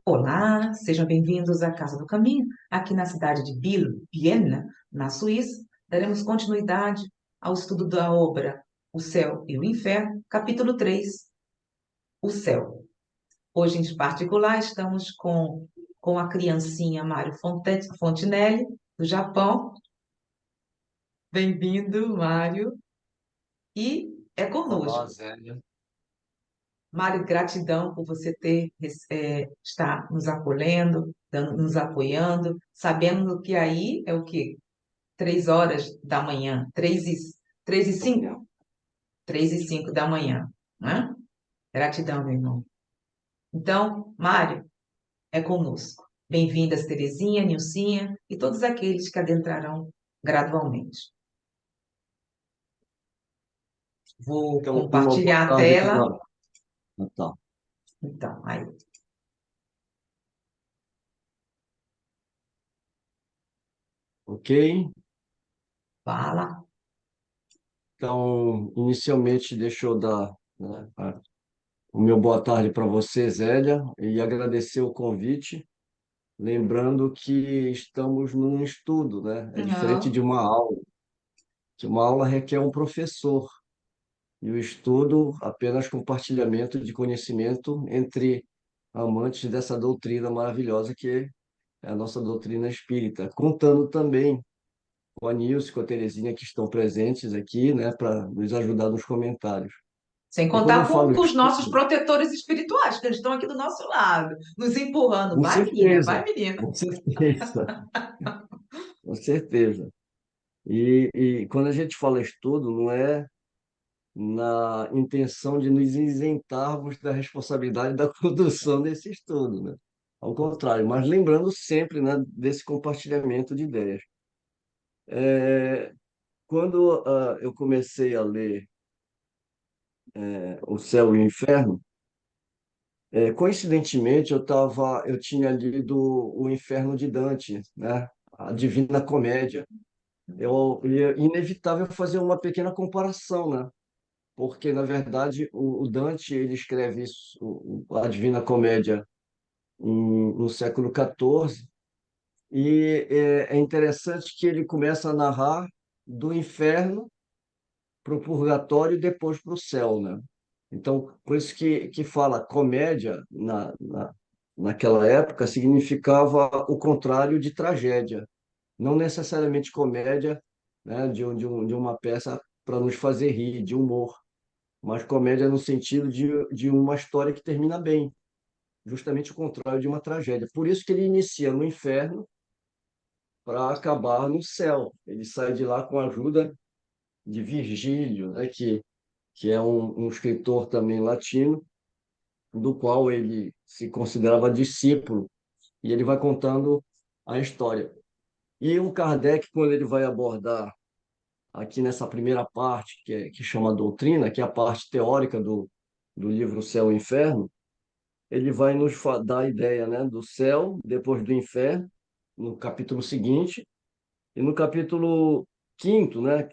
Olá, sejam bem-vindos à Casa do Caminho, aqui na cidade de Biel, na Suíça. Daremos continuidade ao estudo da obra O Céu e o Inferno, capítulo 3, O Céu. Hoje, em particular, estamos com a criancinha Mário Fontinelli, do Japão. Bem-vindo, Mário. E é Olá, conosco. Zélia. Mário, gratidão por você estar nos acolhendo, nos apoiando, sabendo que aí é o quê? 3 horas da manhã, 3 e 5, 3 e 5 da manhã, né? Gratidão, meu irmão. Então, Mário, é conosco. Bem-vindas, Terezinha, Nilcinha e todos aqueles que adentrarão gradualmente. Vou Então, uma boa compartilhar a tarde aqui tela. Tá. Então, aí, Ok? fala. Então, inicialmente, deixa eu dar, né, o meu boa tarde para você, Zélia, e agradecer o convite, lembrando que estamos num estudo, né? É diferente Não, de uma aula, que uma aula requer um professor, e o estudo apenas compartilhamento de conhecimento entre amantes dessa doutrina maravilhosa que é a nossa doutrina espírita, contando também com a Nilce, com a Terezinha, que estão presentes aqui, né, para nos ajudar nos comentários. sem E quando eu contar falo com os nossos estudo, protetores espirituais, que eles estão aqui do nosso lado, nos empurrando. com Vai, menina, vai, certeza, menina. com certeza, com certeza. E quando a gente fala estudo, não é na intenção de nos isentarmos da responsabilidade da condução desse estudo, né? Ao contrário, mas lembrando sempre, né, desse compartilhamento de ideias. Quando eu comecei a ler O Céu e o Inferno, coincidentemente, eu tinha lido O Inferno de Dante, né? A Divina Comédia. E é inevitável fazer uma pequena comparação, né? Porque, na verdade, o Dante ele escreve isso, a Divina Comédia no século XIV, e é interessante que ele começa a narrar do inferno para o purgatório e depois para o céu, né? Então, por isso que fala comédia naquela época significava o contrário de tragédia, não necessariamente comédia, né, de uma peça para nos fazer rir, de humor, mas comédia no sentido de uma história que termina bem, justamente o contrário de uma tragédia. Por isso que ele inicia no inferno para acabar no céu. Ele sai de lá com a ajuda de Virgílio, né, que é um escritor também latino, do qual ele se considerava discípulo, e ele vai contando a história. E o Kardec, quando ele vai abordar aqui nessa primeira parte, que chama doutrina, que é a parte teórica do livro Céu e Inferno, ele vai nos dar a ideia, né, do céu, depois do inferno, no capítulo seguinte, e no capítulo quinto, né,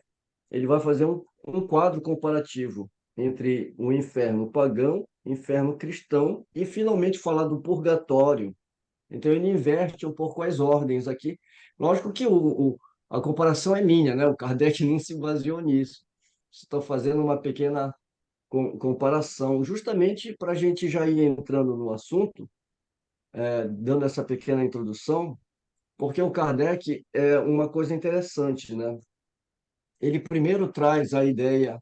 ele vai fazer um quadro comparativo entre o inferno pagão, inferno cristão e finalmente falar do purgatório. Então ele inverte um pouco as ordens aqui. Lógico que a comparação é minha, né? O Kardec não se baseou nisso. Estou fazendo uma pequena comparação, justamente para a gente já ir entrando no assunto, dando essa pequena introdução, porque o Kardec é uma coisa interessante, né? Ele primeiro traz a ideia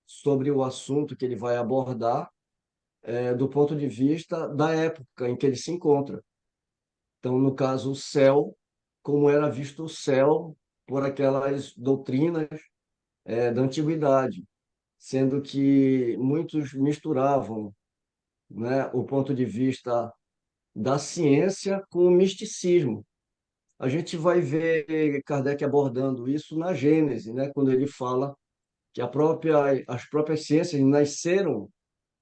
sobre o assunto que ele vai abordar, do ponto de vista da época em que ele se encontra. Então, no caso, o céu, como era visto o céu por aquelas doutrinas, da antiguidade, sendo que muitos misturavam, né, o ponto de vista da ciência com o misticismo. A gente vai ver Kardec abordando isso na Gênese, né, quando ele fala que as próprias ciências nasceram,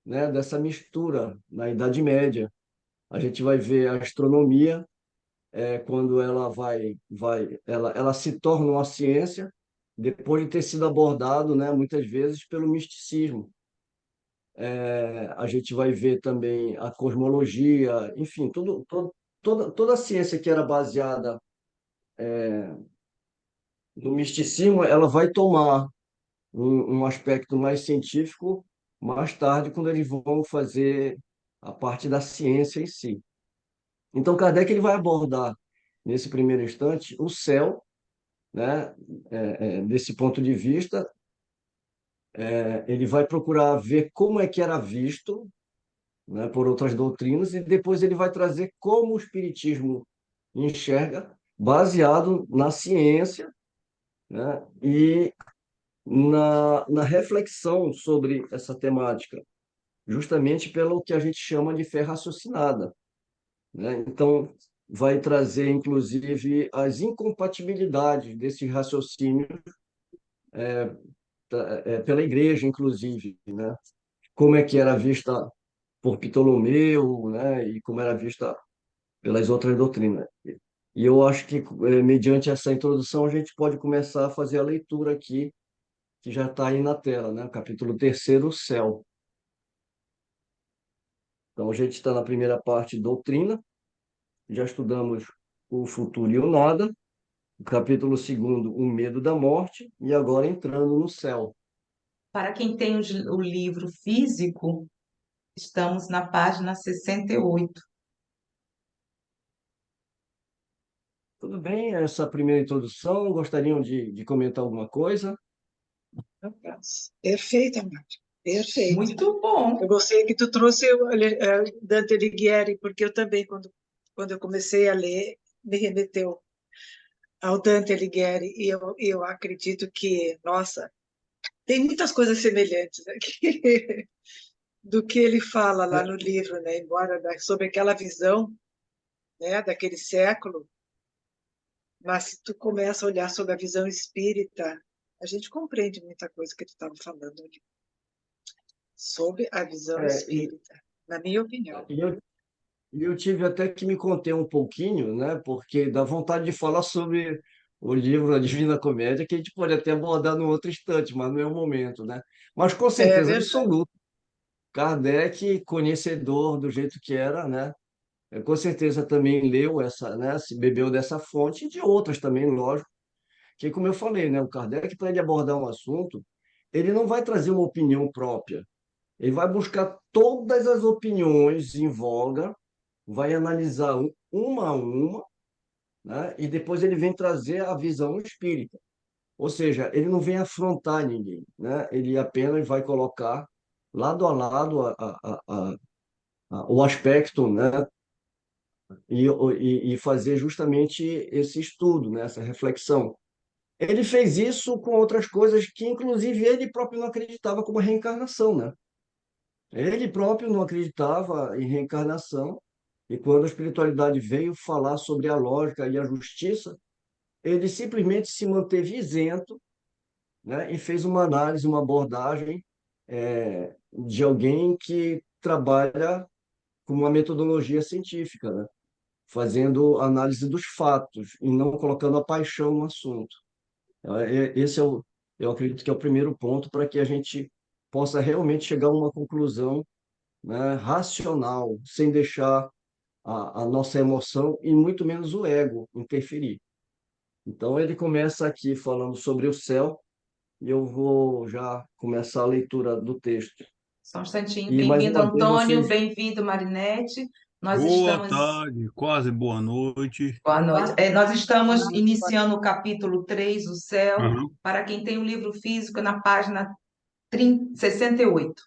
né, dessa mistura na Idade Média. A gente vai ver a astronomia, quando ela se torna uma ciência depois de ter sido abordado, né, muitas vezes pelo misticismo. A gente vai ver também a cosmologia, enfim, toda a ciência que era baseada no misticismo, ela vai tomar um aspecto mais científico mais tarde, quando eles vão fazer a parte da ciência em si. Então, Kardec ele vai abordar, nesse primeiro instante, o céu, né? Desse ponto de vista, ele vai procurar ver como é que era visto, né, por outras doutrinas, e depois ele vai trazer como o Espiritismo enxerga, baseado na ciência, né, e na reflexão sobre essa temática, justamente pelo que a gente chama de fé raciocinada, né? Então, vai trazer, inclusive, as incompatibilidades desse raciocínio pela igreja, inclusive, né? Como é que era vista por Ptolomeu, né? E como era vista pelas outras doutrinas. E eu acho que, mediante essa introdução, a gente pode começar a fazer a leitura aqui, que já está aí na tela, né? Capítulo terceiro, o céu. Então, a gente está na primeira parte, doutrina, já estudamos o futuro e o nada, o capítulo segundo, o medo da morte, e agora entrando no céu. Para quem tem o livro físico, estamos na página 68. Tudo bem, essa primeira introdução, gostariam de comentar alguma coisa? Perfeita, Márcia. Perfeito. Muito bom. Eu gostei que tu trouxe o Dante Alighieri, porque eu também, quando eu comecei a ler, me remeteu ao Dante Alighieri, e eu acredito que, nossa, tem muitas coisas semelhantes aqui do que ele fala lá no livro, né? Embora sobre aquela visão, né, daquele século, mas se tu começa a olhar sobre a visão espírita, a gente compreende muita coisa que tu estava falando ali, sobre a visão É, e, espírita, na minha opinião. e eu, e eu tive até que me conter um pouquinho, né? Porque dá vontade de falar sobre o livro A Divina Comédia, que a gente pode até abordar no outro instante, mas não é o momento, né? Mas com É certeza verdade. absoluta, Kardec, conhecedor do jeito que era, né? Com certeza também leu essa, né? Se bebeu dessa fonte e de outras também, lógico. Que, como eu falei, né? O Kardec, para ele abordar um assunto, ele não vai trazer uma opinião própria. Ele vai buscar todas as opiniões em voga, vai analisar uma a uma, né? E depois ele vem trazer a visão espírita. Ou seja, ele não vem afrontar ninguém, né? Ele apenas vai colocar lado a lado o aspecto, né? E fazer justamente esse estudo, né? Essa reflexão. Ele fez isso com outras coisas que, inclusive, ele próprio não acreditava, como a reencarnação, né? Ele próprio não acreditava em reencarnação, e quando a espiritualidade veio falar sobre a lógica e a justiça, ele simplesmente se manteve isento, né? E fez uma análise, uma abordagem de alguém que trabalha com uma metodologia científica, né? Fazendo análise dos fatos e não colocando a paixão no assunto. Esse eu acredito que é o primeiro ponto para que a gente possa realmente chegar a uma conclusão, né, racional, sem deixar a nossa emoção e muito menos o ego interferir. Então, ele começa aqui falando sobre o céu, e eu vou já começar a leitura do texto. Só um instantinho. E, mais Bem-vindo, uma vez, Antônio. vocês... Bem-vindo, Marinete. Nós Boa estamos. tarde, quase boa noite. Boa noite. Nós estamos Ah, iniciando o capítulo 3, o céu. Aham, Para quem tem o livro físico, na página 68. Tá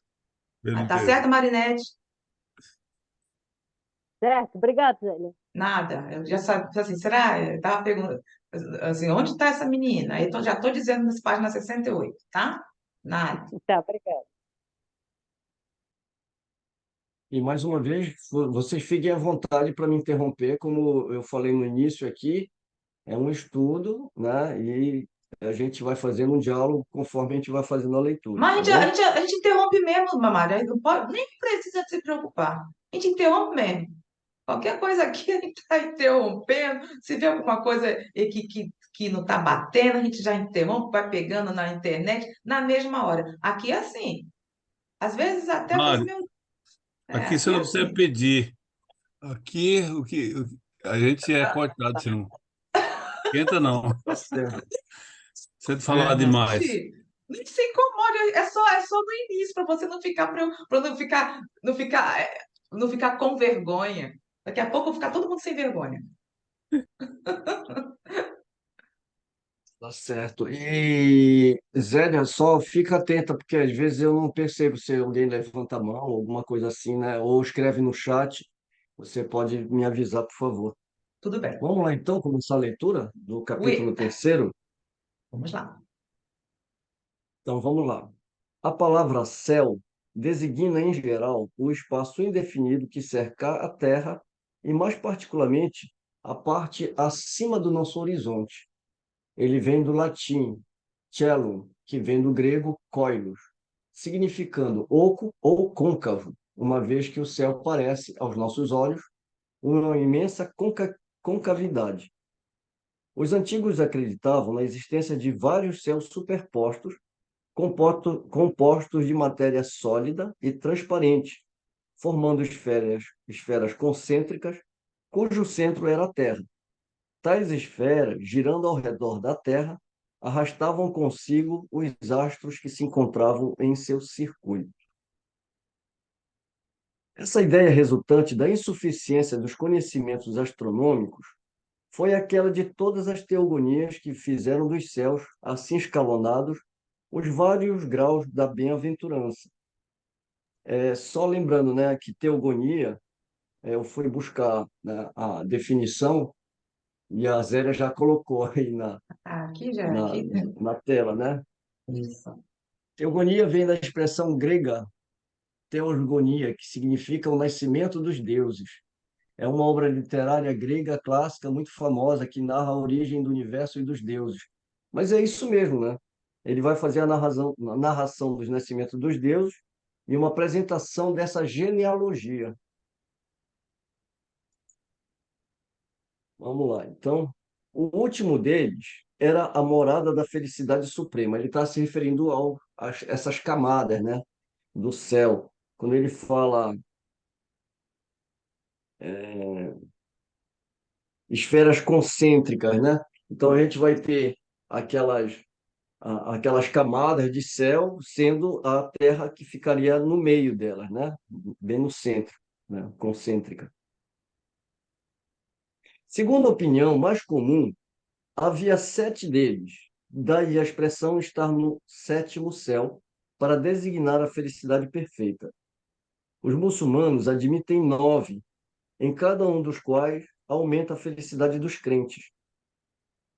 beleza. certo, Marinete? Certo, obrigada, Zélia. Nada. Eu já sabia, assim, será? Eu estava perguntando, assim, onde está essa menina? Aí já estou dizendo nas páginas 68, tá? Nada. Tá, obrigada. E, mais uma vez, vocês fiquem à vontade para me interromper, como eu falei no início aqui, é um estudo, né? E a gente vai fazendo um diálogo conforme a gente vai fazendo a leitura, Mas tá bom? a gente interrompe mesmo, Mamária. Não pode, nem precisa se preocupar. A gente interrompe mesmo. Qualquer coisa aqui a gente está interrompendo. Se vê alguma coisa que não está batendo, a gente já interrompe, vai pegando na internet na mesma hora. Aqui é assim. Às vezes até com os Mário, meus. aqui você Aqui é não precisa assim. pedir. Aqui a gente é cortado, você não esquenta, não. Tá certo. Você falar demais. Gente, não se incomode, é só no início, para você não ficar, para não ficar com vergonha. Daqui a pouco vai ficar todo mundo sem vergonha. Tá certo. E, Zélia, só fica atenta, porque às vezes eu não percebo se alguém levanta a mão, alguma coisa assim, né? Ou escreve no chat. Você pode me avisar, por favor. Tudo bem. Vamos lá, então, começar a leitura do capítulo Ui, 3º? vamos lá. Então, vamos lá. A palavra céu designa, em geral, o espaço indefinido que cerca a Terra e, mais particularmente, a parte acima do nosso horizonte. Ele vem do latim celum, que vem do grego koilos, significando oco ou côncavo, uma vez que o céu parece, aos nossos olhos, uma imensa concavidade. Os antigos acreditavam na existência de vários céus superpostos, compostos de matéria sólida e transparente, formando esferas concêntricas, cujo centro era a Terra. Tais esferas, girando ao redor da Terra, arrastavam consigo os astros que se encontravam em seu circuito. Essa ideia resultante da insuficiência dos conhecimentos astronômicos foi aquela de todas as teogonias que fizeram dos céus, assim escalonados, os vários graus da bem-aventurança. Só lembrando, né, que teogonia, eu fui buscar, né, a definição e a Zélia já colocou aí Aqui já, na, aqui. na tela, né? Isso. Teogonia vem da expressão grega teosgonia, que significa o nascimento dos deuses. É uma obra literária grega clássica muito famosa que narra a origem do universo e dos deuses. Mas é isso mesmo, né? Ele vai fazer a narração dos nascimentos dos deuses e uma apresentação dessa genealogia. Vamos lá. Então, o último deles era a morada da felicidade suprema. Ele está se referindo a essas camadas, né, do céu. Quando ele fala esferas concêntricas, né? Então a gente vai ter aquelas aquelas camadas de céu sendo a Terra que ficaria no meio delas, né? Bem no centro, né? Concêntrica. Segundo a opinião mais comum, havia 7 deles, daí a expressão estar no 7º céu, para designar a felicidade perfeita. Os muçulmanos admitem 9, em cada um dos quais aumenta a felicidade dos crentes.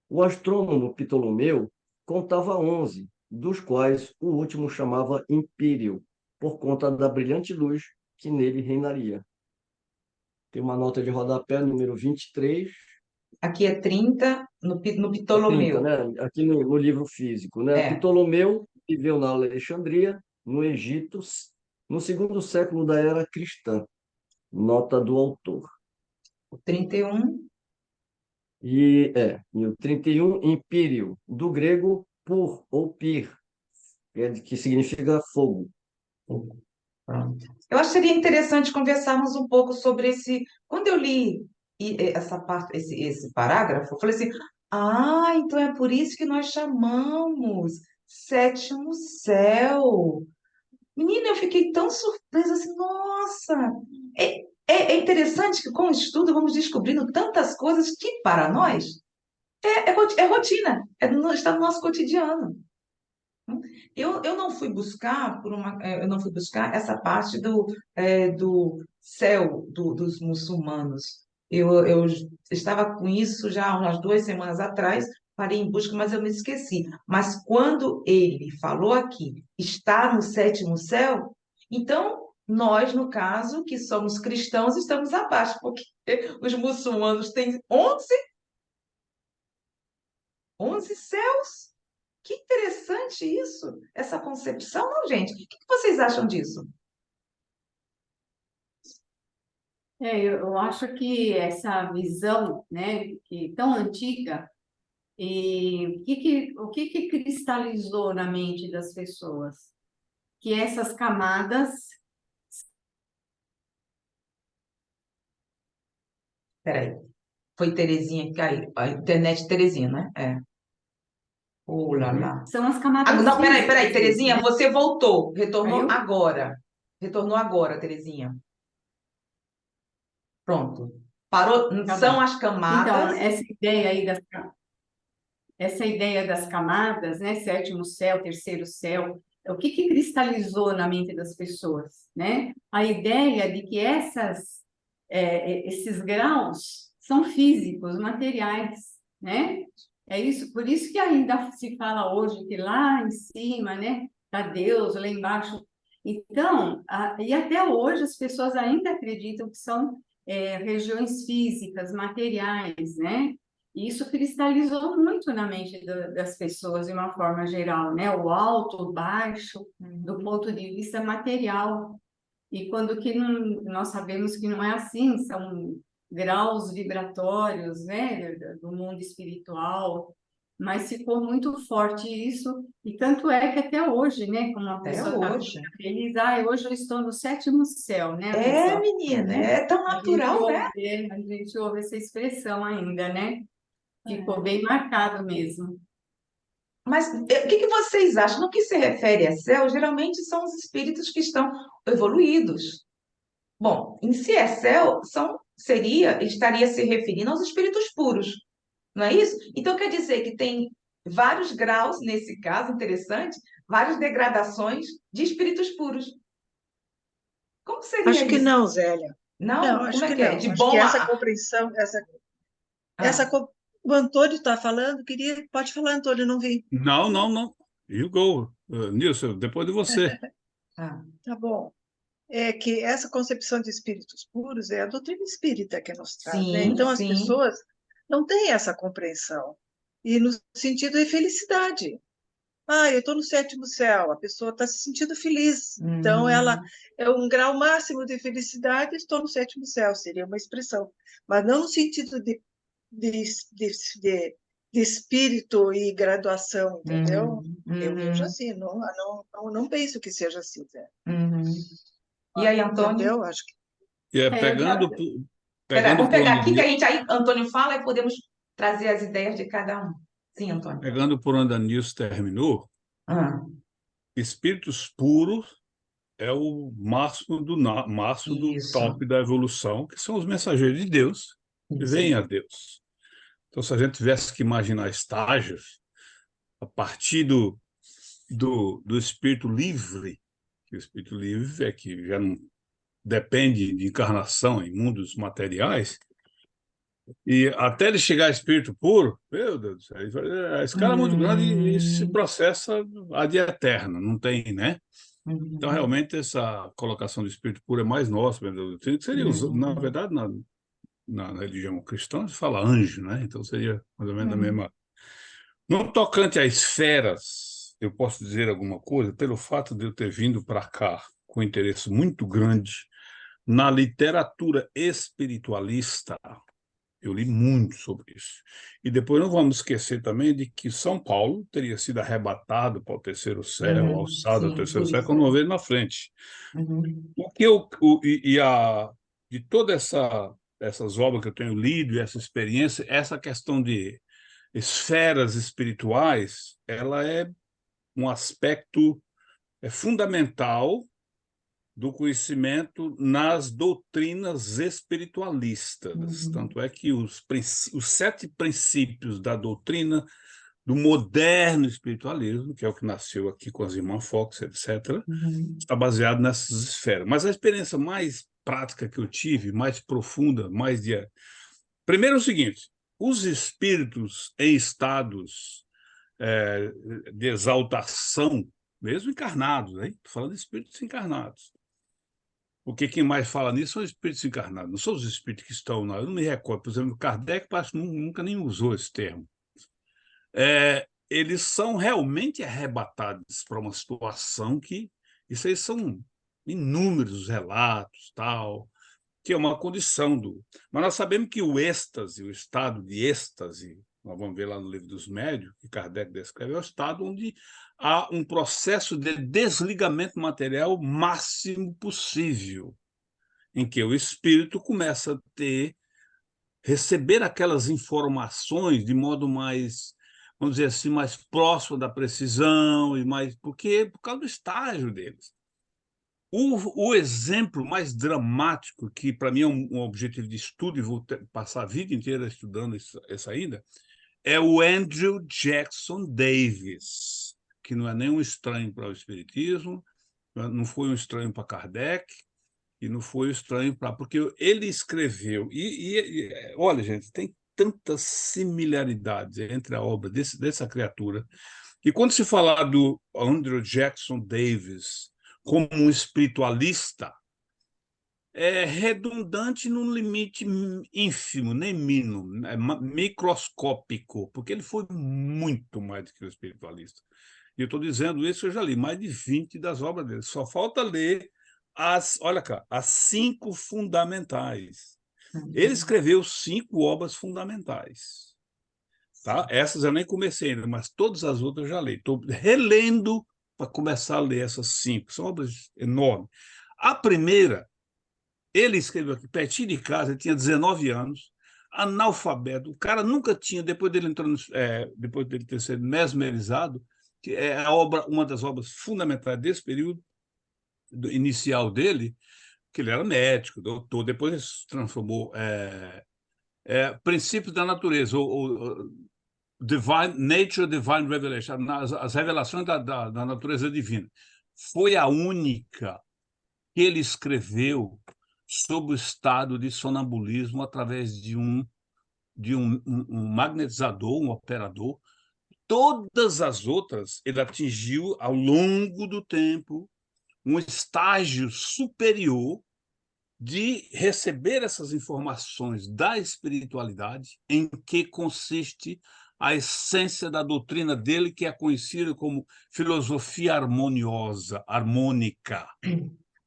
O astrônomo Ptolomeu contava 11, dos quais o último chamava Império, por conta da brilhante luz que nele reinaria. Tem uma nota de rodapé, número 23, Aqui é 30 no é 30, Ptolomeu. né? Aqui no livro físico, né? É, Ptolomeu viveu na Alexandria, no Egito, no 2º século da era cristã. Nota do autor. o 31. E o 31, Império, do grego pur ou pir, que significa fogo. Pronto. Eu acho que seria interessante conversarmos um pouco sobre esse. Quando eu li essa parte, esse parágrafo, eu falei assim: ah, então é por isso que nós chamamos sétimo céu. Menina, eu fiquei tão surpresa assim, nossa! É interessante que com o estudo vamos descobrindo tantas coisas que para nós é rotina, está no nosso cotidiano. Eu não fui buscar eu não fui buscar essa parte do céu dos muçulmanos. Eu estava com isso já há umas 2 semanas atrás, parei em busca, mas eu me esqueci. Mas quando ele falou aqui, está no sétimo céu, então nós, no caso, que somos cristãos, estamos abaixo, porque os muçulmanos têm 11 céus. Que interessante isso, essa concepção, não, gente? O que vocês acham disso? Eu acho que essa visão, né, que tão antiga, e o que que cristalizou na mente das pessoas? que essas camadas... Peraí. Foi Terezinha que caiu. A internet de Terezinha, né? É. Oh, lá, lá. São as Ah, camadas não, peraí, físicas mesmo, Terezinha, né? você voltou. Retornou Caiu? agora. Retornou agora, Terezinha. Pronto. Parou. Tá São bom. as Então, camadas. essa ideia das camadas, né? Sétimo céu, terceiro céu, o que cristalizou na mente das pessoas, né? A ideia de que esses graus são físicos, materiais, né? É isso, por isso que ainda se fala hoje que lá em cima, né? Está Deus, lá embaixo. Então, e até hoje as pessoas ainda acreditam que são regiões físicas, materiais, né? E isso cristalizou muito na mente das pessoas de uma forma geral, né? O alto, o baixo, do ponto de vista material. E quando que nós sabemos que não é assim, são graus vibratórios, né, do mundo espiritual, mas ficou muito forte isso, e tanto é que até hoje, né, como a Até pessoa está hoje. feliz, hoje eu estou no sétimo céu, né, a É, pessoa, menina, né, é tão natural, né? a gente ouve essa expressão ainda, né, ficou bem marcado mesmo. Mas o que vocês acham? No que se refere a céu, geralmente são os espíritos que estão evoluídos. Bom, em si é céu, estaria se referindo aos espíritos puros, não é isso? Então quer dizer que tem vários graus, nesse caso, interessante, várias degradações de espíritos puros. Como seria Acho que isso? não, Zélia. Não, Não? Como acho é que que é? não. De Acho que bom essa a. compreensão, Ah, o Antônio está falando, pode falar, Antônio, não vi. Não, não, não. You go, Nilson, depois de você. ah, Tá bom. É que essa concepção de espíritos puros é a doutrina espírita que nos traz, né? sim, Então as sim. pessoas não têm essa compreensão. E no sentido de felicidade. Ah, eu estou no sétimo céu, a pessoa está se sentindo feliz. Então, ela Hum, é um grau máximo de felicidade, estou no sétimo céu, seria uma expressão. Mas não no sentido de, de, de, de espírito e graduação, entendeu? Eu vejo uhum, assim, não penso que seja assim, Zé. uhum. E aí, Antônio? Entendeu? Acho que E é Eu já, Pera, pegando vamos por pegar onde, aqui que a gente aí, Antônio fala e podemos trazer as ideias de cada um. Sim, Antônio. pegando por onde a Nilson terminou, Ah, espíritos puros é o máximo do isso, top da evolução, que são os mensageiros de Deus, que isso. vêm a Deus. Então, se a gente tivesse que imaginar estágios, a partir do espírito livre, que o espírito livre é que já não depende de encarnação em mundos materiais, e até ele chegar a espírito puro, meu Deus do céu, a escala é muito grande e isso se Hum, processa ad eterno, não tem, né? Então, uhum, realmente, essa colocação do espírito puro é mais nossa, que seria, na uhum, verdade, na religião cristã, se fala anjo, né? Então, seria mais ou menos a uhum, mesma. No tocante a esferas, eu posso dizer alguma coisa, pelo fato de eu ter vindo para cá com interesse muito grande na literatura espiritualista. Eu li muito sobre isso. E depois não vamos esquecer também de que São Paulo teria sido arrebatado para o terceiro céu, alçado ao sim, terceiro por céu, isso. quando não veio na frente. Uhum, O que eu, o, e a, de toda essas obras que eu tenho lido e essa experiência, essa questão de esferas espirituais, ela é um aspecto fundamental do conhecimento nas doutrinas espiritualistas. uhum, Tanto é que os 7 princípios da doutrina do moderno espiritualismo, que é o que nasceu aqui com as irmãs Fox, etc., uhum, está baseado nessas esferas. Mas a experiência mais prática que eu tive, mais profunda, mais de... Primeiro é o seguinte, os espíritos em estados é, de exaltação, mesmo encarnados, né? Estou falando de espíritos encarnados. Porque quem mais fala nisso são os espíritos encarnados, não são os espíritos que estão lá. Eu não me recordo, por exemplo, Kardec parece que nunca nem usou esse termo. Eles são realmente arrebatados para uma situação que... Isso aí são inúmeros relatos, tal, que é uma condição do... Mas nós sabemos que o êxtase, o estado de êxtase, nós vamos ver lá no Livro dos Médiuns, que Kardec descreve, é o estado onde há um processo de desligamento material máximo possível, em que o espírito começa a receber aquelas informações de modo mais, vamos dizer assim, mais próximo da precisão, por causa do estágio deles. O exemplo mais dramático, que para mim é um objetivo de estudo, e vou passar a vida inteira estudando essa ainda, é o Andrew Jackson Davis, que não é nenhum estranho para o Espiritismo, não foi um estranho para Kardec, e não foi estranho para... Porque ele escreveu... olha, gente, tem tantas similaridades entre a obra dessa criatura, que quando se falar do Andrew Jackson Davis como um espiritualista, é redundante num limite ínfimo, nem mínimo, é microscópico, porque ele foi muito mais do que um espiritualista. E eu estou dizendo isso, eu já li mais de 20 das obras dele. Só falta ler olha cá, as 5 fundamentais. Ele escreveu 5 obras fundamentais. Tá? Essas eu nem comecei ainda, mas todas as outras eu já li. Estou relendo para começar a ler essas 5. São obras enormes. A primeira, ele escreveu aqui, pertinho de casa, ele tinha 19 anos, analfabeto. O cara nunca tinha, depois dele depois dele ter sido mesmerizado, que é uma das obras fundamentais desse período inicial dele, que ele era médico, doutor, depois ele se transformou Princípios da Natureza, ou Divine Nature, Divine Revelation, as revelações da natureza divina. Foi a única que ele escreveu sobre o estado de sonambulismo através de um magnetizador, um operador. Todas as outras ele atingiu, ao longo do tempo, um estágio superior de receber essas informações da espiritualidade, em que consiste a essência da doutrina dele, que é conhecida como filosofia harmoniosa, harmônica.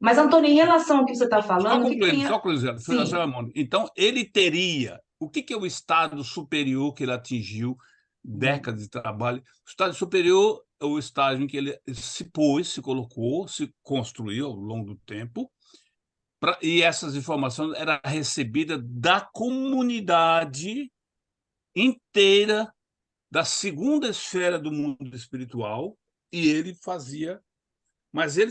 Mas, Antônio, em relação ao que você está falando, Só concluindo, filosofia harmônica. Então, ele teria... O que é o estado superior que ele atingiu, décadas de trabalho? O estado superior é o estágio em que ele se colocou, se construiu ao longo do tempo, e essas informações eram recebidas da comunidade inteira da segunda esfera do mundo espiritual, e ele fazia... Mas ele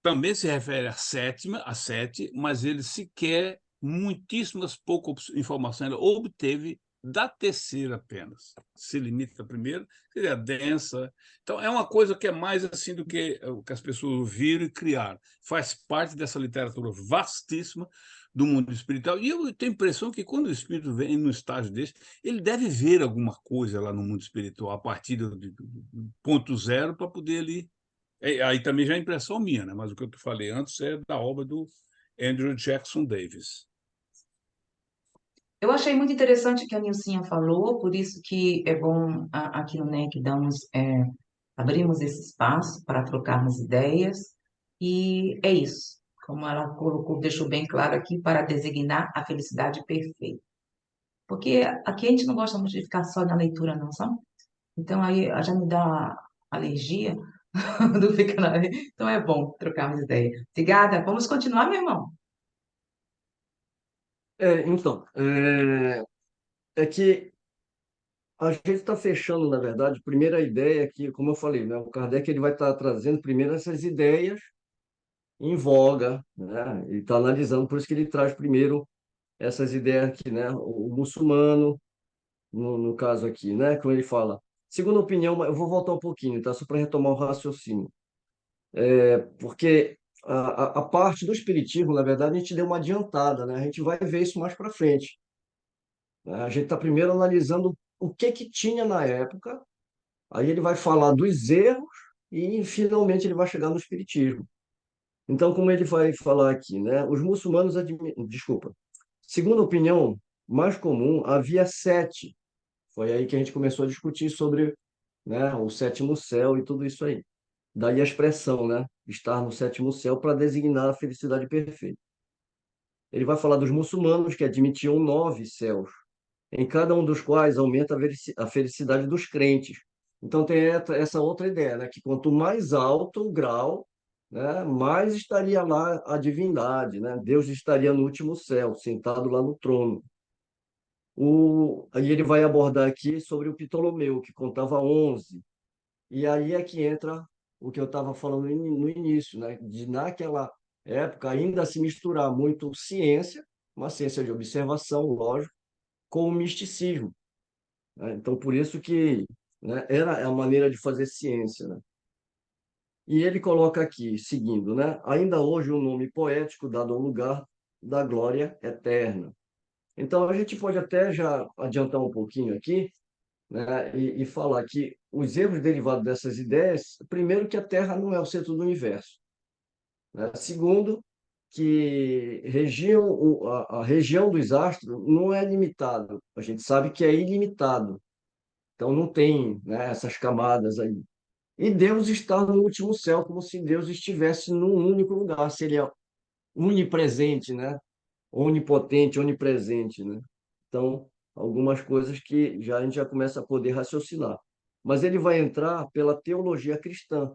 também se refere à sétima, à 7, mas ele sequer, muitíssimas poucas informações ele obteve da terceira apenas. Se limita à primeira, que é densa. Então, é uma coisa que é mais assim do que o que as pessoas viram e criaram. Faz parte dessa literatura vastíssima do mundo espiritual. E eu tenho a impressão que quando o espírito vem num estágio desse, ele deve ver alguma coisa lá no mundo espiritual, a partir do ponto zero, para poder ali... Aí também já é impressão minha, né? Mas o que eu te falei antes é da obra do Andrew Jackson Davis. eu achei muito interessante o que a Nilcinha falou, por isso que é bom aqui no NEC abrimos esse espaço para trocarmos ideias, e é isso, como ela colocou, deixou bem claro aqui, para designar a felicidade perfeita. Porque aqui a gente não gosta muito de ficar só na leitura, não, sabe? Então aí já me dá alergia do ficar na... Então é bom trocarmos ideia. Obrigada. Vamos continuar, meu irmão? Então, é que a gente está fechando, na verdade, a primeira ideia que, como eu falei, né, o Kardec ele vai estar trazendo primeiro essas ideias em voga, né? Ele está analisando, por isso que ele traz primeiro essas ideias aqui, né? O muçulmano, no caso aqui, né? Como ele fala. Segunda opinião, eu vou voltar um pouquinho, tá? Só para retomar o raciocínio. Porque a parte do espiritismo, na verdade, a gente deu uma adiantada, né? A gente vai ver isso mais para frente, né? A gente está primeiro analisando o que tinha na época, aí ele vai falar dos erros e finalmente ele vai chegar no espiritismo. Então, como ele vai falar aqui, né? Os muçulmanos desculpa. Segundo a opinião mais comum, havia 7. Foi aí que a gente começou a discutir sobre, né, o sétimo céu e tudo isso aí. Daí a expressão, né? Estar no sétimo céu para designar a felicidade perfeita. Ele vai falar dos muçulmanos que admitiam 9 céus. em cada um dos quais aumenta a felicidade dos crentes. Então tem essa outra ideia, né? Que quanto mais alto o grau, né, mais estaria lá a divindade, né? Deus estaria no último céu, sentado lá no trono. Aí ele vai abordar aqui sobre o Ptolomeu, que contava 11. E aí é que entra o que eu estava falando no início, né? De naquela época ainda se misturar muito ciência, uma ciência de observação, lógico, com o misticismo, né? Então, por isso que, né, era a maneira de fazer ciência, né? E ele coloca aqui, seguindo, né? Ainda hoje o nome poético dado ao lugar da glória eterna. Então, a gente pode até já adiantar um pouquinho aqui, né, e falar que os erros derivados dessas ideias, primeiro, que a Terra não é o centro do universo, né? Segundo, que a região dos astros não é limitada, a gente sabe que é ilimitado, então não tem, né, essas camadas aí. E Deus está no último céu, como se Deus estivesse num único lugar, seria onipresente, né? Onipotente, onipresente, né? Então, algumas coisas que a gente já começa a poder raciocinar. Mas ele vai entrar pela teologia cristã,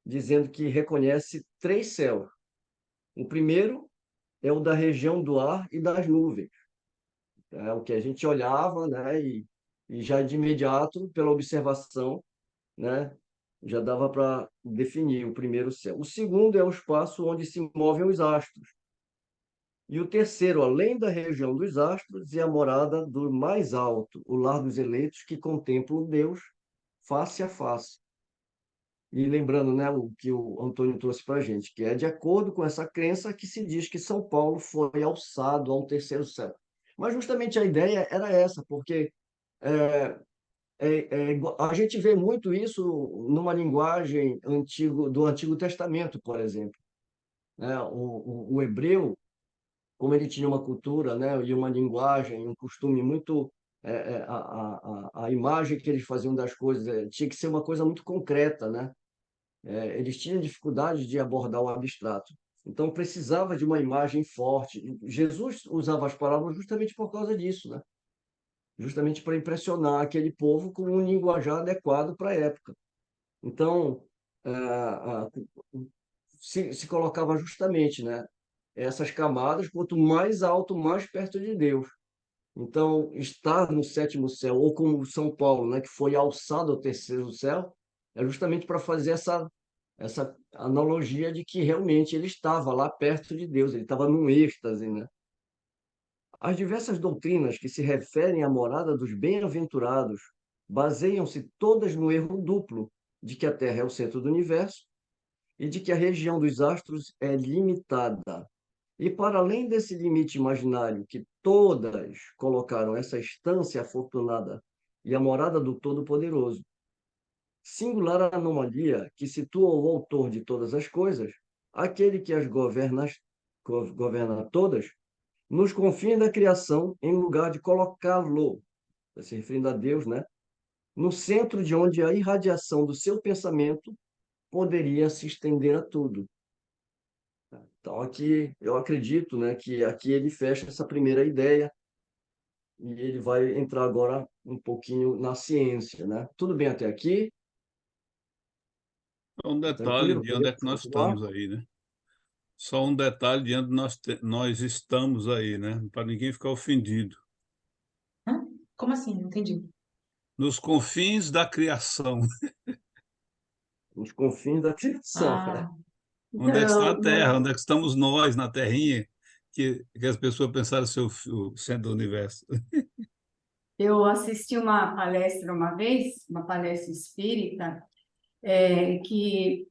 dizendo que reconhece três céus. O primeiro é o da região do ar e das nuvens. É o que a gente olhava, né? E já de imediato, pela observação, né, já dava para definir o primeiro céu. O segundo é o espaço onde se movem os astros. E o terceiro, além da região dos astros, é a morada do mais alto, o lar dos eleitos que contemplam Deus face a face. E lembrando, né, o que o Antônio trouxe para a gente, que é de acordo com essa crença que se diz que São Paulo foi alçado ao terceiro céu. Mas justamente a ideia era essa, porque é, a gente vê muito isso numa linguagem do Antigo Testamento, por exemplo, né? O hebreu, como ele tinha uma cultura, né, e uma linguagem, um costume muito a imagem que eles faziam das coisas tinha que ser uma coisa muito concreta, né? Eles tinham dificuldade de abordar o abstrato. Então precisava de uma imagem forte. Jesus usava as palavras justamente por causa disso, né? Justamente para impressionar aquele povo com um linguajar adequado para a época. Então, se colocava justamente, né, essas camadas, quanto mais alto, mais perto de Deus. Então, estar no sétimo céu, ou como São Paulo, né, que foi alçado ao terceiro céu, é justamente para fazer essa analogia de que realmente ele estava lá perto de Deus, ele estava num êxtase, né? As diversas doutrinas que se referem à morada dos bem-aventurados baseiam-se todas no erro duplo de que a Terra é o centro do universo e de que a região dos astros é limitada. E para além desse limite imaginário que todas colocaram essa estância afortunada e a morada do Todo-Poderoso, singular anomalia que situa o autor de todas as coisas, aquele que as governa todas, nos confins da criação, em lugar de colocá-lo, se referindo a Deus, né, no centro de onde a irradiação do seu pensamento poderia se estender a tudo. Então, aqui eu acredito, né, que aqui ele fecha essa primeira ideia e ele vai entrar agora um pouquinho na ciência, né? Tudo bem até aqui? Só um detalhe Tranquilo? de onde é Podemos que nós continuar? estamos aí, né? Só um detalhe de onde nós estamos aí, né? Para ninguém ficar ofendido. Hã? Como assim? Não entendi. Nos confins da criação. Nos confins da criação. Ah, Onde é que está a Então, Terra? Onde é que estamos nós na Terrinha? Que as pessoas pensaram ser o centro do universo. eu assisti uma palestra uma vez, uma palestra espírita, que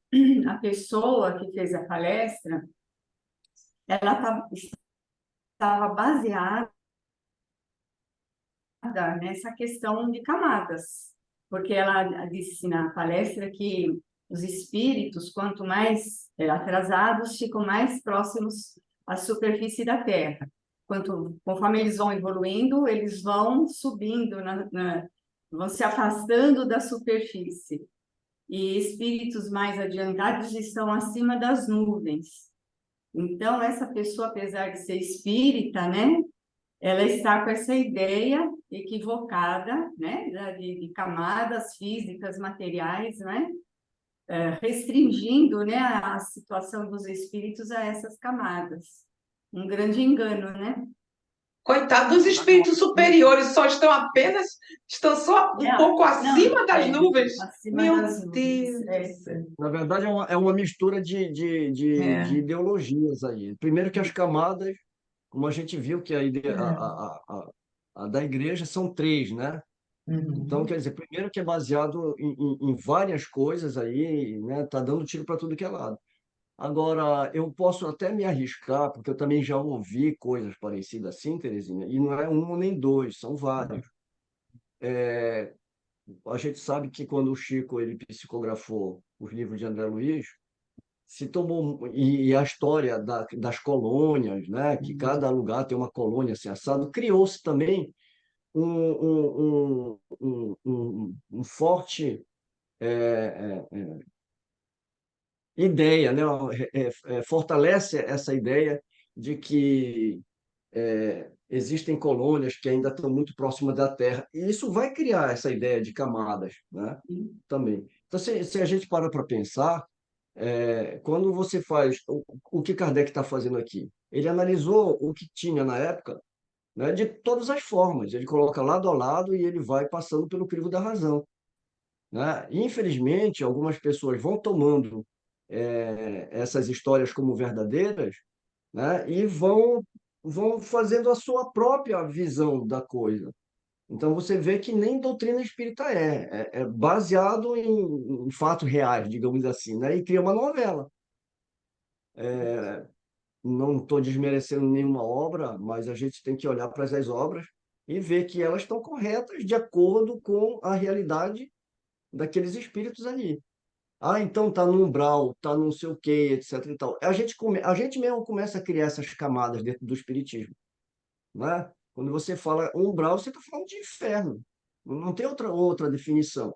a pessoa que fez a palestra, ela estava baseada nessa questão de camadas, porque ela disse na palestra que os espíritos, quanto mais atrasados, ficam mais próximos à superfície da Terra. Conforme eles vão evoluindo, eles vão subindo, vão se afastando da superfície. E espíritos mais adiantados estão acima das nuvens. Então, essa pessoa, apesar de ser espírita, né, ela está com essa ideia equivocada, né, de camadas físicas, materiais, né, restringindo, né, a situação dos espíritos a essas camadas. Um grande engano, né? Coitado dos espíritos superiores, estão só um pouco Não, acima das nuvens. acima Meu das nuvens. Deus do céu. Na verdade, é uma mistura de É, ideologias aí. Primeiro que as camadas, como a gente viu que é. a da igreja são três, né? Então, Uhum. quer dizer, primeiro que é baseado em várias coisas aí, né? Tá dando tiro para tudo que é lado. Agora, eu posso até me arriscar, porque eu também já ouvi coisas parecidas assim, Terezinha, e não é um nem dois, são vários. A gente sabe que quando o Chico ele psicografou os livros de André Luiz, se tomou e a história das colônias, né, que cada lugar tem uma colônia assim assado, criou-se também um forte ideia, né, fortalece essa ideia de que existem colônias que ainda estão muito próximas da Terra, e isso vai criar essa ideia de camadas, né, também. Então, se a gente para pensar, quando você faz o que Kardec está fazendo aqui, ele analisou o que tinha na época, né, de todas as formas. Ele coloca lado a lado e ele vai passando pelo crivo da razão, né? E, infelizmente, algumas pessoas vão tomando essas histórias como verdadeiras, né, e vão fazendo a sua própria visão da coisa. Então você vê que nem doutrina espírita é baseado em fatos reais, digamos assim, né? E cria uma novela. Não estou desmerecendo nenhuma obra, mas a gente tem que olhar para as obras e ver que elas estão corretas de acordo com a realidade daqueles espíritos ali. Ah, então está no umbral, está não sei o quê, etc. e tal. A gente mesmo começa a criar essas camadas dentro do espiritismo, né? Quando você fala umbral, você está falando de inferno. Não tem outra definição.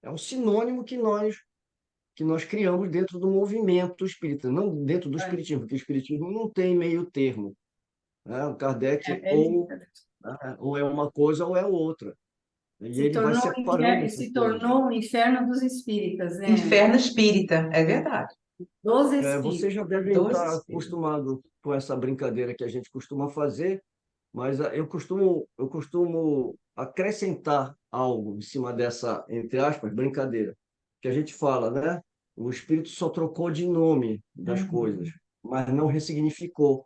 É um sinônimo que nós criamos dentro do movimento espírita, não dentro do espiritismo, porque o espiritismo não tem meio termo, né? O Kardec ou é uma coisa ou é outra. E ele vai separando essas Se coisas. tornou o inferno dos espíritas, né? Inferno espírita, é verdade. Dos Você espíritos. já deve Dois estar espíritos. acostumado com essa brincadeira que a gente costuma fazer, mas eu costumo acrescentar algo em cima dessa, entre aspas, brincadeira, que a gente fala, né? O espírito só trocou de nome das coisas, Uhum. mas não ressignificou.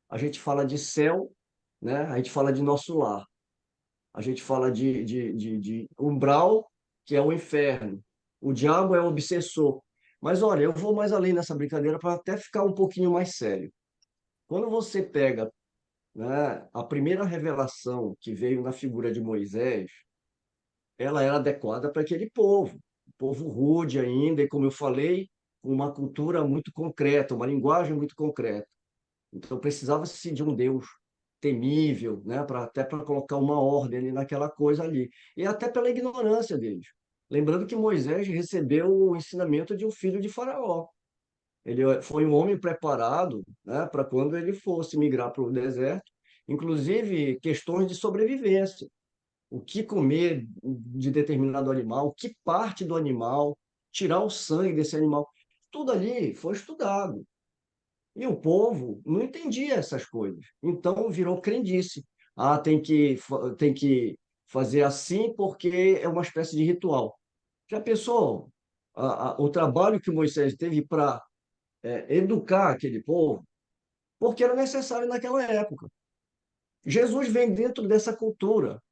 A gente fala de céu, né? A gente fala de nosso lar. A gente fala de umbral, que é o inferno. O diabo é o obsessor. Mas olha, eu vou mais além nessa brincadeira para até ficar um pouquinho mais sério. Quando você pega, né, a primeira revelação que veio na figura de Moisés, ela era adequada para aquele povo rude ainda, e como eu falei, com uma cultura muito concreta, uma linguagem muito concreta. Então precisava-se de um Deus temível, né, até para colocar uma ordem ali naquela coisa ali, e até pela ignorância deles. Lembrando que Moisés recebeu o ensinamento de um filho de Faraó. Ele foi um homem preparado, né, para quando ele fosse migrar para o deserto, inclusive questões de sobrevivência. O que comer de determinado animal, que parte do animal, tirar o sangue desse animal. Tudo ali foi estudado. E o povo não entendia essas coisas. Então virou crendice. Ah, tem que fazer assim porque é uma espécie de ritual. Já pensou o trabalho que Moisés teve para educar aquele povo? Porque era necessário naquela época. Jesus vem dentro dessa cultura.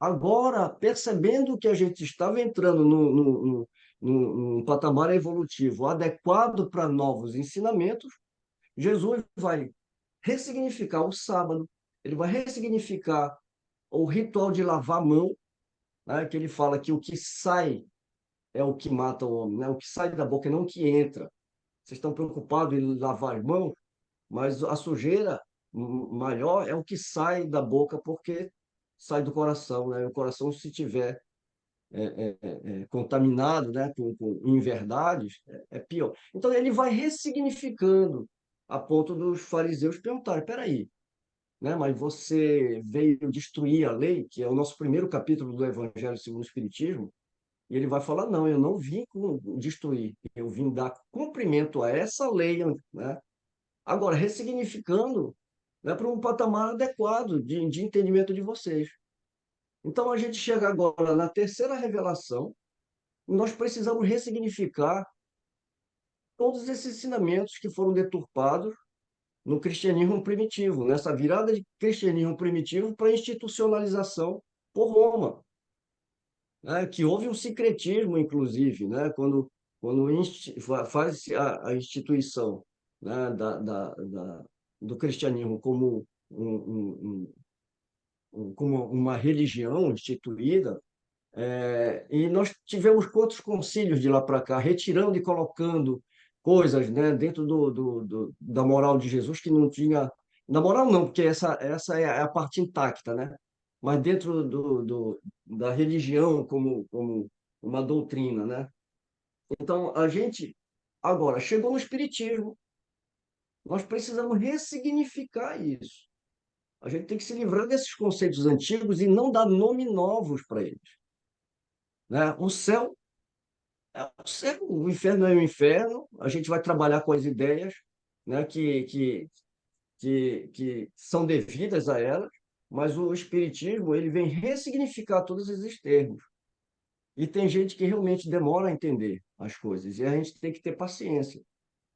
Agora, percebendo que a gente estava entrando num patamar evolutivo adequado para novos ensinamentos, Jesus vai ressignificar o sábado, ele vai ressignificar o ritual de lavar a mão, né, que ele fala que o que sai é o que mata o homem, né? O que sai da boca, não o que entra. Vocês estão preocupados em lavar as mãos, mas a sujeira maior é o que sai da boca, porque sai do coração, né? O coração, se tiver contaminado, né, com inverdades, é pior. Então, ele vai ressignificando a ponto dos fariseus perguntarem: peraí, né? Mas você veio destruir a lei, que é o nosso primeiro capítulo do Evangelho segundo o Espiritismo, e ele vai falar, não, eu não vim destruir, eu vim dar cumprimento a essa lei, né? Agora, ressignificando, né, para um patamar adequado de entendimento de vocês. Então, a gente chega agora na terceira revelação, e nós precisamos ressignificar todos esses ensinamentos que foram deturpados no cristianismo primitivo, nessa virada de cristianismo primitivo para institucionalização por Roma, né? Que houve um sincretismo, inclusive, né? Quando faz a instituição, né? Do cristianismo como como uma religião instituída, e nós tivemos quantos concílios de lá para cá, retirando e colocando coisas, né, dentro da moral de Jesus que não tinha. Da moral, não, porque essa é a parte intacta, né? Mas dentro da religião como uma doutrina, né? Então, a gente, agora, chegou no Espiritismo, nós precisamos ressignificar isso. A gente tem que se livrar desses conceitos antigos e não dar nome novos para eles, né? O céu é o céu, o inferno é o inferno. A gente vai trabalhar com as ideias, né, que são devidas a elas, mas o espiritismo ele vem ressignificar todos esses termos. E tem gente que realmente demora a entender as coisas, e a gente tem que ter paciência,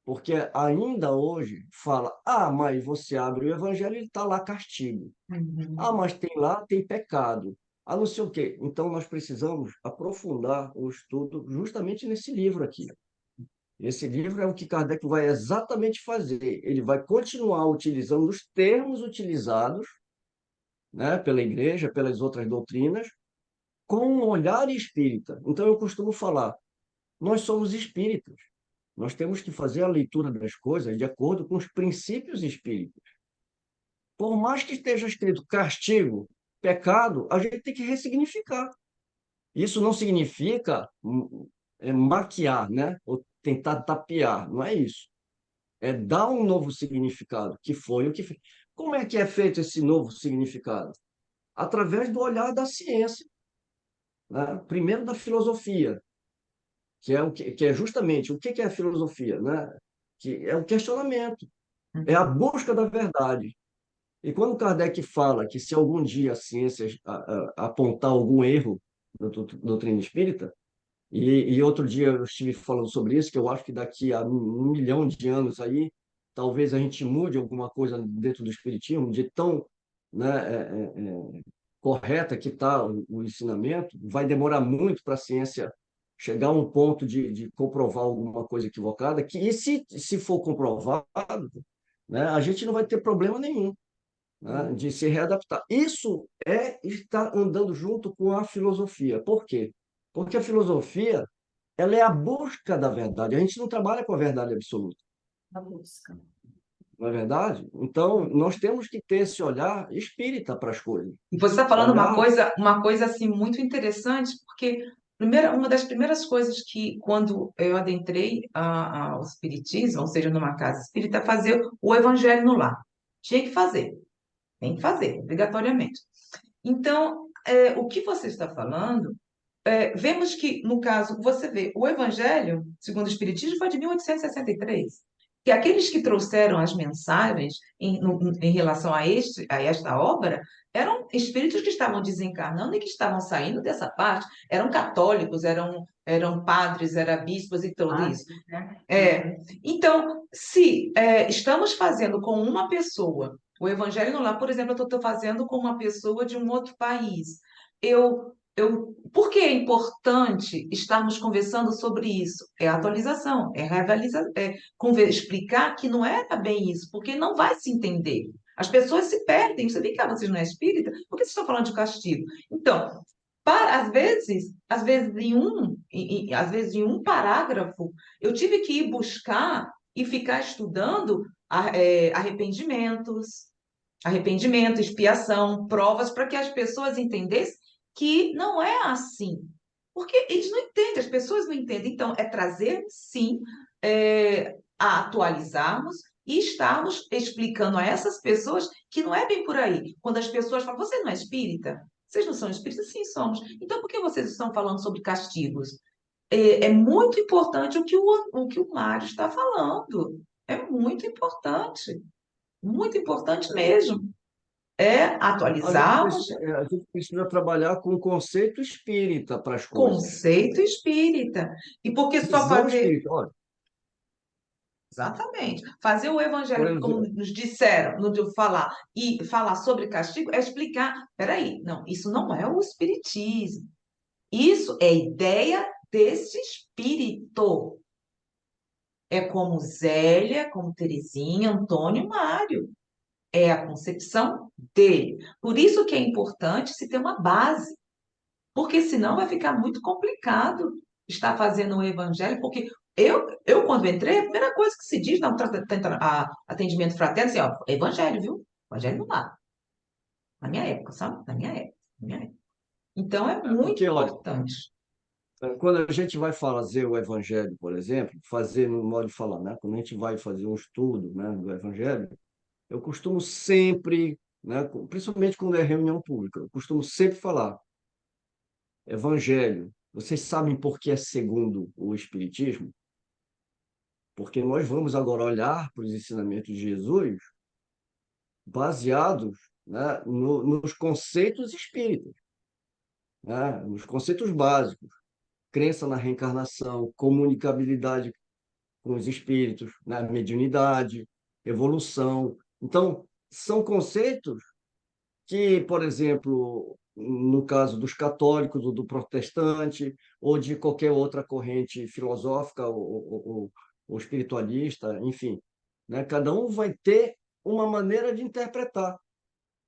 porque ainda hoje fala: ah, mas você abre o evangelho e está lá castigo. Ah, Uhum. mas tem lá, tem pecado. Ah, não sei o quê. Então, nós precisamos aprofundar o estudo justamente nesse livro aqui. Esse livro é o que Kardec vai exatamente fazer. Ele vai continuar utilizando os termos utilizados, né, pela igreja, pelas outras doutrinas, com um olhar espírita. Então, eu costumo falar, nós somos espíritas. Nós temos que fazer a leitura das coisas de acordo com os princípios espíritas. Por mais que esteja escrito castigo, pecado, a gente tem que ressignificar. Isso não significa maquiar, né? Ou tentar tapear, não é isso. É dar um novo significado, que foi o que fez. Como é que é feito esse novo significado? Através do olhar da ciência, né? Primeiro da filosofia, que é justamente o que é a filosofia, né? Que é o questionamento, é a busca da verdade. E quando Kardec fala que se algum dia a ciência apontar algum erro na doutrina espírita, e outro dia eu estive falando sobre isso, que eu acho que daqui a 1 milhão de anos aí, talvez a gente mude alguma coisa dentro do espiritismo, de tão, né, correta que está o ensinamento, vai demorar muito para a ciência chegar a um ponto de comprovar alguma coisa equivocada, e se for comprovado, né, a gente não vai ter problema nenhum, né, de se readaptar. Isso é estar andando junto com a filosofia. Por quê? Porque a filosofia ela é a busca da verdade. A gente não trabalha com a verdade absoluta, A busca. não é verdade? Então, nós temos que ter esse olhar espírita para as coisas. E você está falando Olhar, uma coisa assim muito interessante, porque uma das primeiras coisas que, quando eu adentrei ao espiritismo, ou seja, numa casa espírita, é fazer o evangelho no lar. Tinha que fazer, tem que fazer, obrigatoriamente. Então, o que você está falando, vemos que, no caso, você vê, o evangelho, segundo o espiritismo, foi de 1863. Que aqueles que trouxeram as mensagens em relação a esta obra eram espíritos que estavam desencarnando e que estavam saindo dessa parte. Eram católicos, eram padres, eram bispos e tudo isso. Né? Então, se estamos fazendo com uma pessoa, o Evangelho no Lar, por exemplo, eu estou fazendo com uma pessoa de um outro país. Por que é importante estarmos conversando sobre isso? É atualização, explicar que não era bem isso, porque não vai se entender. As pessoas se perdem. Você vem cá, vocês não é espírita? Por que vocês estão falando de castigo? Então, às vezes em um parágrafo, eu tive que ir buscar e ficar estudando arrependimento, expiação, provas, para que as pessoas entendessem que não é assim. Porque eles não entendem, as pessoas não entendem. Então, é trazer, sim, a atualizarmos e estarmos explicando a essas pessoas que não é bem por aí. Quando as pessoas falam, você não é espírita? Vocês não são espíritas? Sim, somos. Então, por que vocês estão falando sobre castigos? É muito importante o que o Mário está falando. É muito importante mesmo. É atualizarmos A gente precisa trabalhar com o conceito espírita para as coisas. conceito espírita. E por que só Visão fazer. espírita. Olha, Exatamente. Fazer o por evangelho, como exemplo, nos disseram, no de falar, e falar sobre castigo, é explicar, peraí, não, isso não é o espiritismo. Isso é ideia desse espírito. É como Zélia, como Terezinha, Antônio, Mário. É a concepção dele. Por isso que é importante se ter uma base, porque senão vai ficar muito complicado estar fazendo o evangelho, porque eu quando entrei, a primeira coisa que se diz no atendimento fraterno, assim, ó, evangelho, viu? Evangelho não dá. Na minha época, sabe? Na minha época. Então é muito porque, olha, importante. quando a gente vai fazer o evangelho, por exemplo, fazer no modo de falar, né? Quando a gente vai fazer um estudo, né, do evangelho, eu costumo sempre, né, principalmente quando é reunião pública, eu costumo sempre falar, evangelho, vocês sabem por que é segundo o espiritismo? Porque nós vamos agora olhar para os ensinamentos de Jesus baseados, né, nos conceitos espíritas, né, nos conceitos básicos, crença na reencarnação, comunicabilidade com os espíritos, né, mediunidade, evolução. Então, são conceitos que, por exemplo, no caso dos católicos ou do protestante, ou de qualquer outra corrente filosófica ou espiritualista, enfim, né? Cada um vai ter uma maneira de interpretar,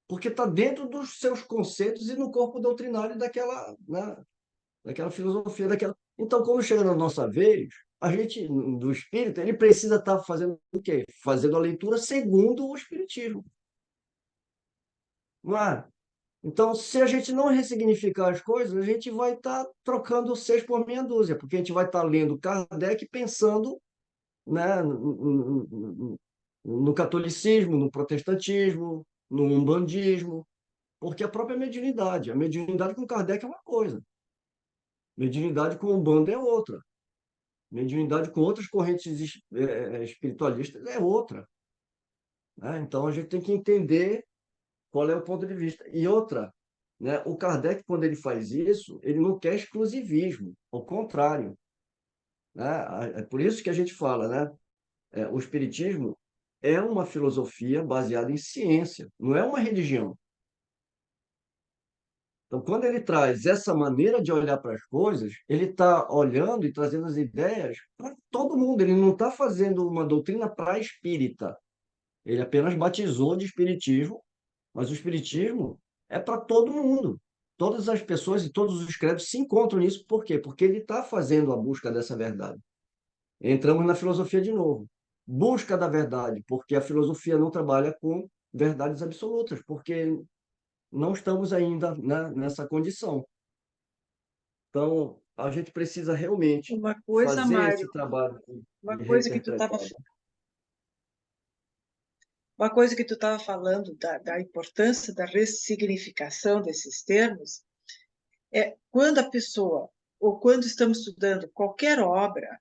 porque está dentro dos seus conceitos e no corpo doutrinário daquela, né? Daquela filosofia, daquela. Então, quando chega na nossa vez, a gente, do espírito, ele precisa estar fazendo o quê? Fazendo a leitura segundo o espiritismo. Não é? Então, se a gente não ressignificar as coisas, a gente vai estar trocando seis por meia dúzia, porque a gente vai estar lendo Kardec pensando, né, no catolicismo, no protestantismo, no umbandismo, porque a mediunidade com Kardec é uma coisa, mediunidade com Umbanda é outra, mediunidade com outras correntes espiritualistas é outra, né? Então, a gente tem que entender qual é o ponto de vista. E outra, né? O Kardec, quando ele faz isso, ele não quer exclusivismo, ao contrário, né? É por isso que a gente fala, né? O Espiritismo é uma filosofia baseada em ciência, não é uma religião. Então, quando ele traz essa maneira de olhar para as coisas, ele está olhando e trazendo as ideias para todo mundo. Ele não está fazendo uma doutrina para espírita. Ele apenas batizou de espiritismo, mas o espiritismo é para todo mundo. Todas as pessoas e todos os credos se encontram nisso. Por quê? Porque ele está fazendo a busca dessa verdade. Entramos na filosofia de novo. Busca da verdade, porque a filosofia não trabalha com verdades absolutas, porque não estamos ainda, né, nessa condição. Então, a gente precisa realmente Uma coisa, fazer Mário, esse trabalho uma de coisa que tu estava reinterpretar. uma coisa que tu estava falando da importância da ressignificação desses termos é quando a pessoa ou quando estamos estudando qualquer obra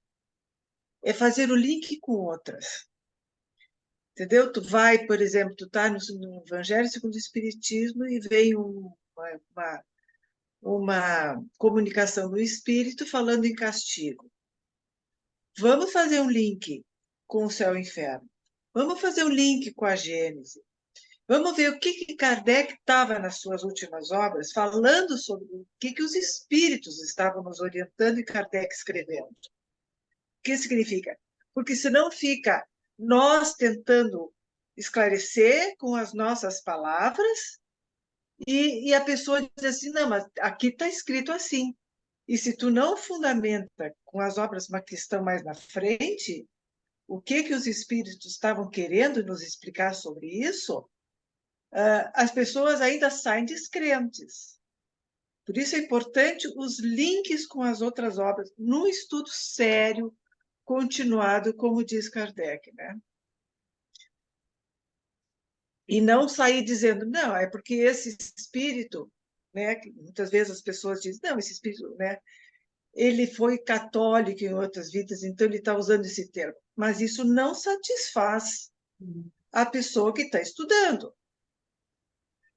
é fazer o link com outras. Entendeu? Tu vai, por exemplo, tu está no Evangelho segundo o Espiritismo e vem uma comunicação no Espírito falando em castigo. Vamos fazer um link com o céu e o inferno. Vamos fazer um link com a Gênese. Vamos ver o que Kardec estava nas suas últimas obras falando sobre o que os espíritos estavam nos orientando e Kardec escrevendo. O que significa? Porque senão fica nós tentando esclarecer com as nossas palavras e a pessoa diz assim, não, mas aqui está escrito assim. E se tu não fundamenta com as obras que estão mais na frente, o que os espíritos estavam querendo nos explicar sobre isso, as pessoas ainda saem descrentes. Por isso é importante os links com as outras obras, num estudo sério, continuado, como diz Kardec, né? E não sair dizendo, não, é porque esse espírito, né, que muitas vezes as pessoas dizem, não, esse espírito, né, ele foi católico em outras vidas, então ele está usando esse termo. Mas isso não satisfaz a pessoa que está estudando.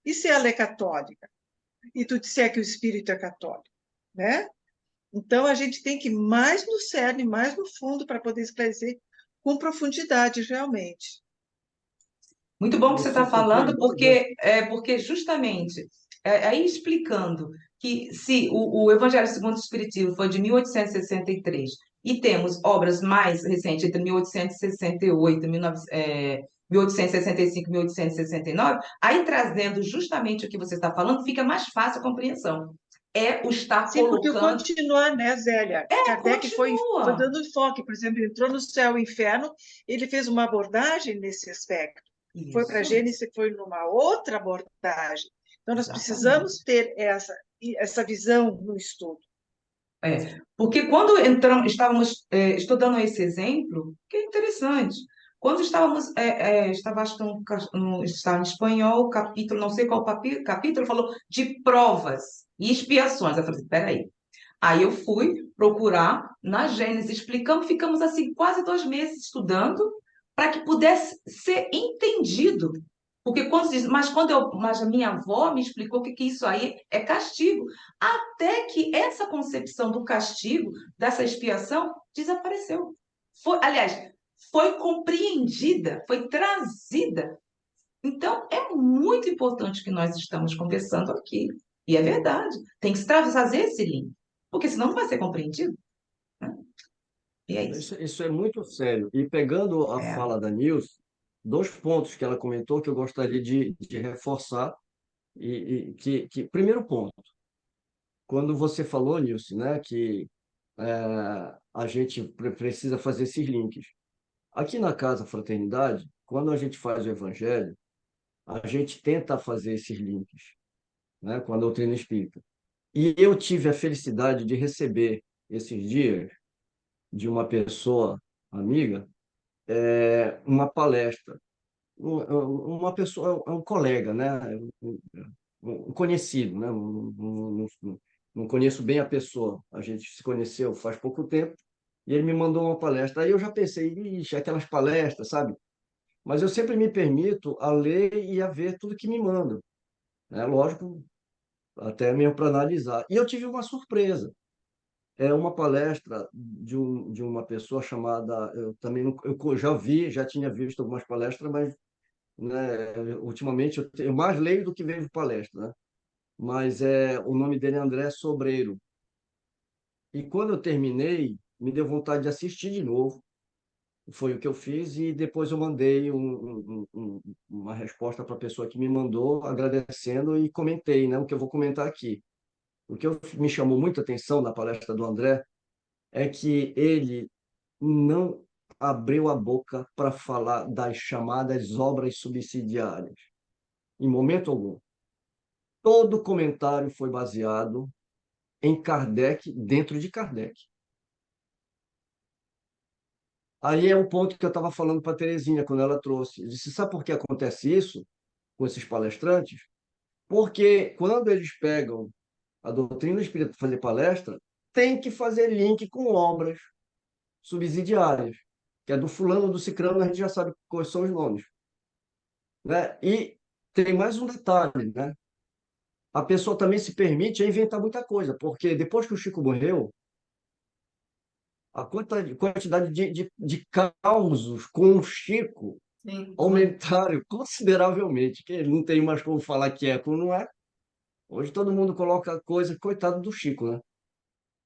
E se ela é católica? E tu disser que o espírito é católico, né? Então, a gente tem que ir mais no cerne, mais no fundo, para poder esclarecer com profundidade, realmente. Muito bom que você está Você tocou em falando, dois, né? porque justamente, aí explicando que se o Evangelho segundo o Espiritismo foi de 1863 e temos obras mais recentes, entre 1868 e 1865 e 1869, aí trazendo justamente o que você está falando, fica mais fácil a compreensão. É o estar Sim, porque o colocando. continuar, né, Zélia? Kardec foi Continua. dando enfoque, por exemplo, entrou no céu e inferno, ele fez uma abordagem nesse aspecto. Foi para a Isso, Gênesis, foi numa outra abordagem. Então, nós exatamente. precisamos ter essa visão no estudo. Porque quando estávamos estudando esse exemplo, que é interessante, quando estava acho que está em espanhol, capítulo, não sei qual capítulo, falou de provas e expiações. Eu falei, espera aí. Aí eu fui procurar na Gênesis, explicamos, ficamos assim quase 2 meses estudando para que pudesse ser entendido. Porque mas a minha avó me explicou que isso aí é castigo. Até que essa concepção do castigo, dessa expiação, desapareceu. Aliás, foi compreendida, foi trazida. Então, é muito importante que nós estamos conversando aqui. E é verdade, tem que fazer esse link, porque senão não vai ser compreendido, né? E é isso. Isso é muito sério. E pegando a É. fala da Nilce, dois pontos que ela comentou que eu gostaria de reforçar. Primeiro ponto, quando você falou, Nilce, né, que a gente precisa fazer esses links. Aqui na Casa Fraternidade, quando a gente faz o Evangelho, a gente tenta fazer esses links, né, com a doutrina espírita. E eu tive a felicidade de receber esses dias de uma pessoa amiga, uma palestra. Uma pessoa, um colega, né? Um conhecido, né? Não conheço bem a pessoa. A gente se conheceu faz pouco tempo e ele me mandou uma palestra. Aí eu já pensei, ixi, aquelas palestras, sabe? Mas eu sempre me permito a ler e a ver tudo que me mandam, né? Lógico, até mesmo para analisar. E eu tive uma surpresa. É uma palestra de uma pessoa chamada, eu também eu já vi, já tinha visto algumas palestras, mas né, ultimamente eu mais leio do que vejo palestra, né? Mas o nome dele é André Sobreiro. E quando eu terminei, me deu vontade de assistir de novo. Foi o que eu fiz e depois eu mandei uma resposta para a pessoa que me mandou, agradecendo e comentei, né, o que eu vou comentar aqui. O que me chamou muita atenção na palestra do André é que ele não abriu a boca para falar das chamadas obras subsidiárias, em momento algum. Todo comentário foi baseado em Kardec, dentro de Kardec. Aí é um ponto que eu estava falando para a Terezinha quando ela trouxe. Eu disse, sabe por que acontece isso com esses palestrantes? Porque quando eles pegam a doutrina espírita para fazer palestra, tem que fazer link com obras subsidiárias, que é do fulano, do cicrano, a gente já sabe quais são os nomes, né? E tem mais um detalhe, né? A pessoa também se permite inventar muita coisa, porque depois que o Chico morreu, a quantidade de causos com o Chico Sim, aumentaram consideravelmente, que ele não tem mais como falar que é como não é. Hoje todo mundo coloca coisa, coitado do Chico, né?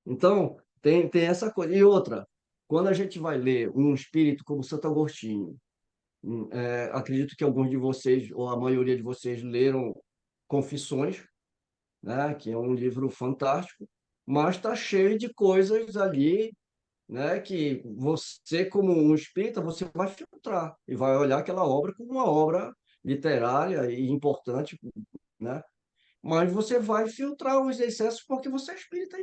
Então, tem essa coisa. E outra, quando a gente vai ler um espírito como Santo Agostinho, acredito que alguns de vocês, ou a maioria de vocês, leram Confissões, né? Que é um livro fantástico, mas está cheio de coisas ali, né, que você, como um espírita, você vai filtrar e vai olhar aquela obra como uma obra literária e importante, né? Mas você vai filtrar os excessos porque você é espírita.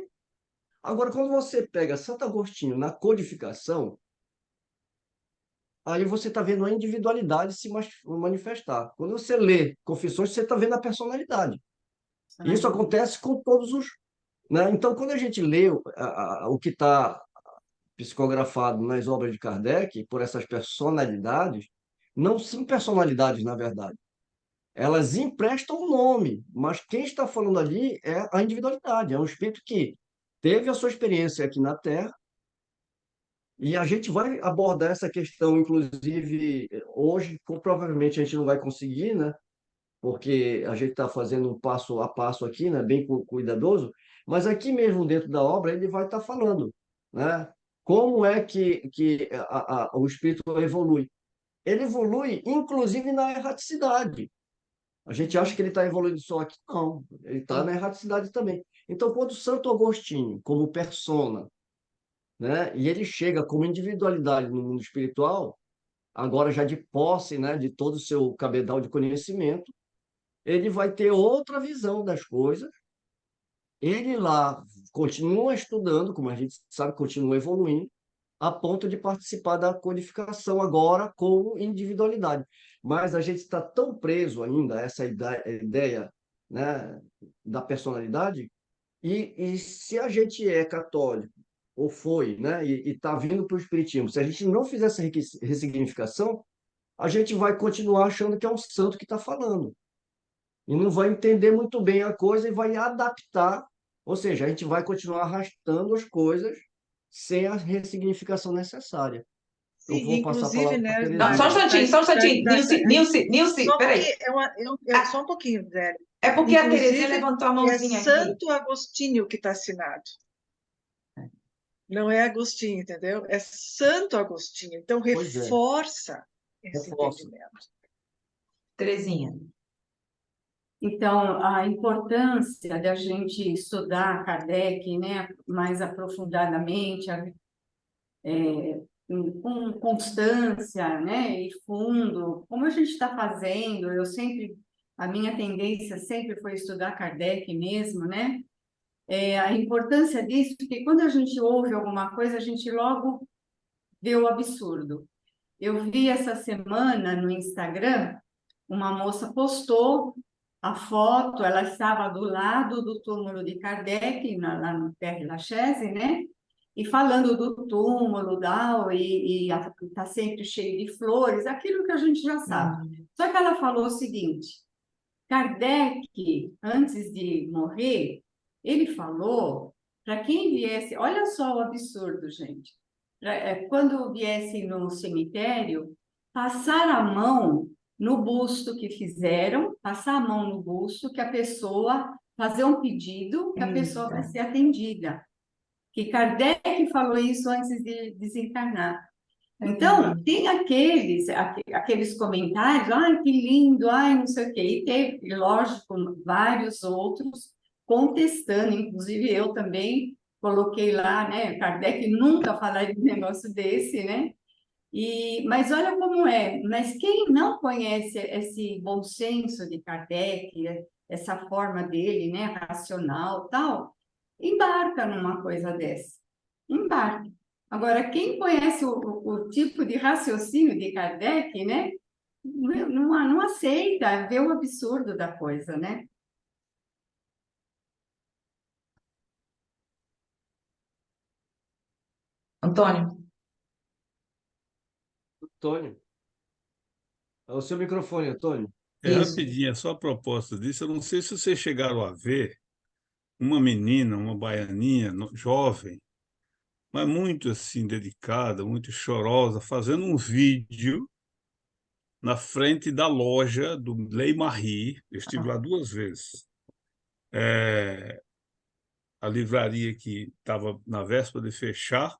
Agora, quando você pega Santo Agostinho na codificação, aí você está vendo a individualidade se manifestar. Quando você lê Confissões, você está vendo a personalidade. E isso acontece com todos os, né? Então, quando a gente lê o que está psicografado nas obras de Kardec, por essas personalidades, não são personalidades, na verdade. Elas emprestam um nome, mas quem está falando ali é a individualidade, é um espírito que teve a sua experiência aqui na Terra, e a gente vai abordar essa questão, inclusive, hoje, provavelmente a gente não vai conseguir, né? Porque a gente está fazendo um passo a passo aqui, né? Bem cuidadoso, mas aqui mesmo dentro da obra ele vai estar falando, né? Como é que o espírito evolui? Ele evolui, inclusive, na erraticidade. A gente acha que ele está evoluindo só aqui, não. Ele está na erraticidade também. Então, quando Santo Agostinho, como persona, né, e ele chega como individualidade no mundo espiritual, agora já de posse, né, de todo o seu cabedal de conhecimento, ele vai ter outra visão das coisas. Ele lá continua estudando, como a gente sabe, continua evoluindo, a ponto de participar da codificação agora como individualidade. Mas a gente está tão preso ainda a essa ideia, né, da personalidade, e se a gente é católico, ou foi, né, e está vindo para o Espiritismo, se a gente não fizer essa ressignificação, a gente vai continuar achando que é um santo que está falando. E não vai entender muito bem a coisa e vai adaptar, ou seja, a gente vai continuar arrastando as coisas sem a ressignificação necessária. Eu Sim, vou passar a inclusive, palavra para a né, Não, só um Terezinha. instantinho, só um instantinho. Nilce, só um peraí. pouquinho, só um pouquinho, velho. É porque a Terezinha Inclusive, levantou a é mãozinha aqui. Santo Agostinho que está assinado. Não é Agostinho, entendeu? É Santo Agostinho. Então, Pois é, reforça esse reforço. entendimento. Terezinha. Então, a importância da gente estudar Kardec, né, mais aprofundadamente, com constância, né, e fundo, como a gente está fazendo, a minha tendência sempre foi estudar Kardec mesmo, né, a importância disso, porque quando a gente ouve alguma coisa, a gente logo vê o absurdo. Eu vi essa semana no Instagram, uma moça postou a foto, ela estava do lado do túmulo de Kardec, lá no Père Lachaise, né? E falando do túmulo, e está sempre cheio de flores, aquilo que a gente já sabe. Só que ela falou o seguinte: Kardec, antes de morrer, ele falou para quem viesse, olha só o absurdo, gente, quando viesse no cemitério, passar a mão no busto que fizeram, passar a mão no busto, que a pessoa, fazer um pedido, que a pessoa vai ser atendida. Que Kardec falou isso antes de desencarnar. Então, tem aqueles comentários, ai, que lindo, ai, não sei o quê. E teve, lógico, vários outros contestando, inclusive eu também coloquei lá, né, Kardec nunca falaria de um negócio desse, né? Mas olha como é, mas quem não conhece esse bom senso de Kardec, essa forma dele, né, racional, tal, embarca numa coisa dessa. Embarca. Agora, quem conhece o tipo de raciocínio de Kardec, né, não aceita, vê o absurdo da coisa, né? Antônio. Antônio, é o seu microfone, Antônio. É Isso. rapidinho, é só a proposta disso. Eu não sei se vocês chegaram a ver uma menina, uma baianinha, jovem, mas muito assim, dedicada, muito chorosa, fazendo um vídeo na frente da loja do Lei Marie. Eu estive lá 2 vezes. A livraria que estava na véspera de fechar,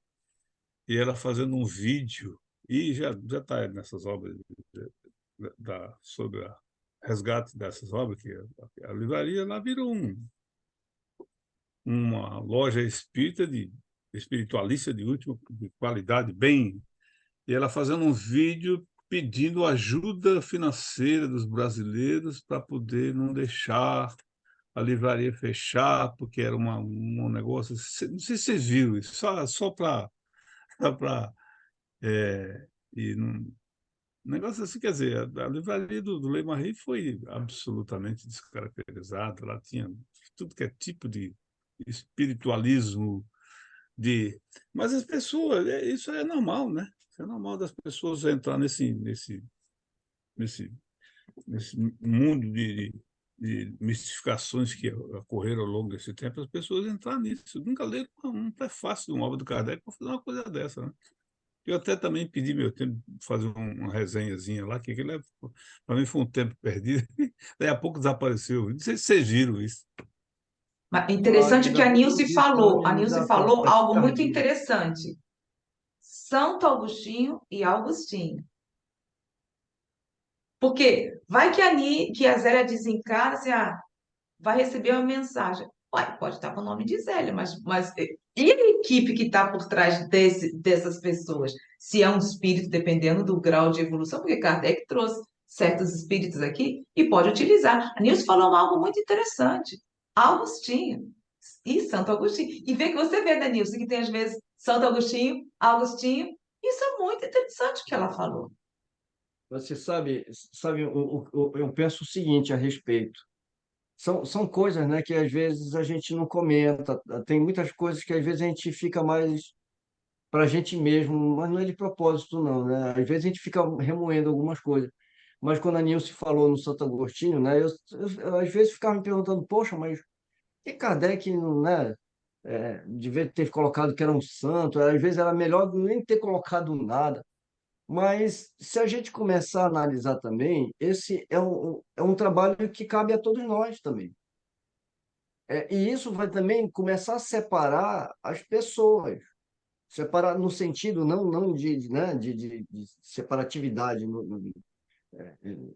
e ela fazendo um vídeo, e já está nessas obras sobre o resgate dessas obras, que a livraria lá virou uma loja espírita, espiritualista de última de qualidade, bem. E ela fazendo um vídeo pedindo ajuda financeira dos brasileiros para poder não deixar a livraria fechar, porque era um negócio. Não sei se vocês viram isso, só para E não, um negócio assim, quer dizer, a livraria do Le Marie foi absolutamente descaracterizada, ela tinha tudo que é tipo de espiritualismo, mas as pessoas, isso é normal, né? Isso é normal das pessoas entrar nesse, nesse mundo de mistificações que ocorreram ao longo desse tempo, as pessoas entrar nisso. Nunca leram um prefácio de uma obra do Kardec para fazer uma coisa dessa, né? Eu até também pedi meu tempo de fazer uma resenhazinha lá, que aquilo para mim foi um tempo perdido. Daí a pouco desapareceu. Não sei se vocês viram isso. Mas é Ah, interessante que ainda bem que eu vi isso A antes Nilce da falou algo muito taquicardia. interessante. Santo Agostinho e Augustinho. Porque vai que que a Zélia desencarna, assim, vai receber uma mensagem. Ué, pode estar com o nome de Zélia, mas e a equipe que está por trás dessas pessoas? Se é um espírito, dependendo do grau de evolução, porque Kardec trouxe certos espíritos aqui e pode utilizar. A Nilce falou algo muito interessante. Agostinho e Santo Agostinho. E vê que você vê, né, Nilce, que tem às vezes Santo Agostinho, Agostinho. Isso é muito interessante o que ela falou. Você sabe, eu penso o seguinte a respeito. São coisas, né, que às vezes a gente não comenta. Tem muitas coisas que às vezes a gente fica mais para a gente mesmo, mas não é de propósito, não, né? Às vezes a gente fica remoendo algumas coisas. Mas quando a Nilce falou no Santo Agostinho, né, eu às vezes ficava me perguntando, poxa, mas que Kardec, né, devia ter colocado que era um santo, às vezes era melhor nem ter colocado nada. Mas se a gente começar a analisar também, esse é um trabalho que cabe a todos nós também. E isso vai também começar a separar as pessoas. Separar no sentido não né, de separatividade,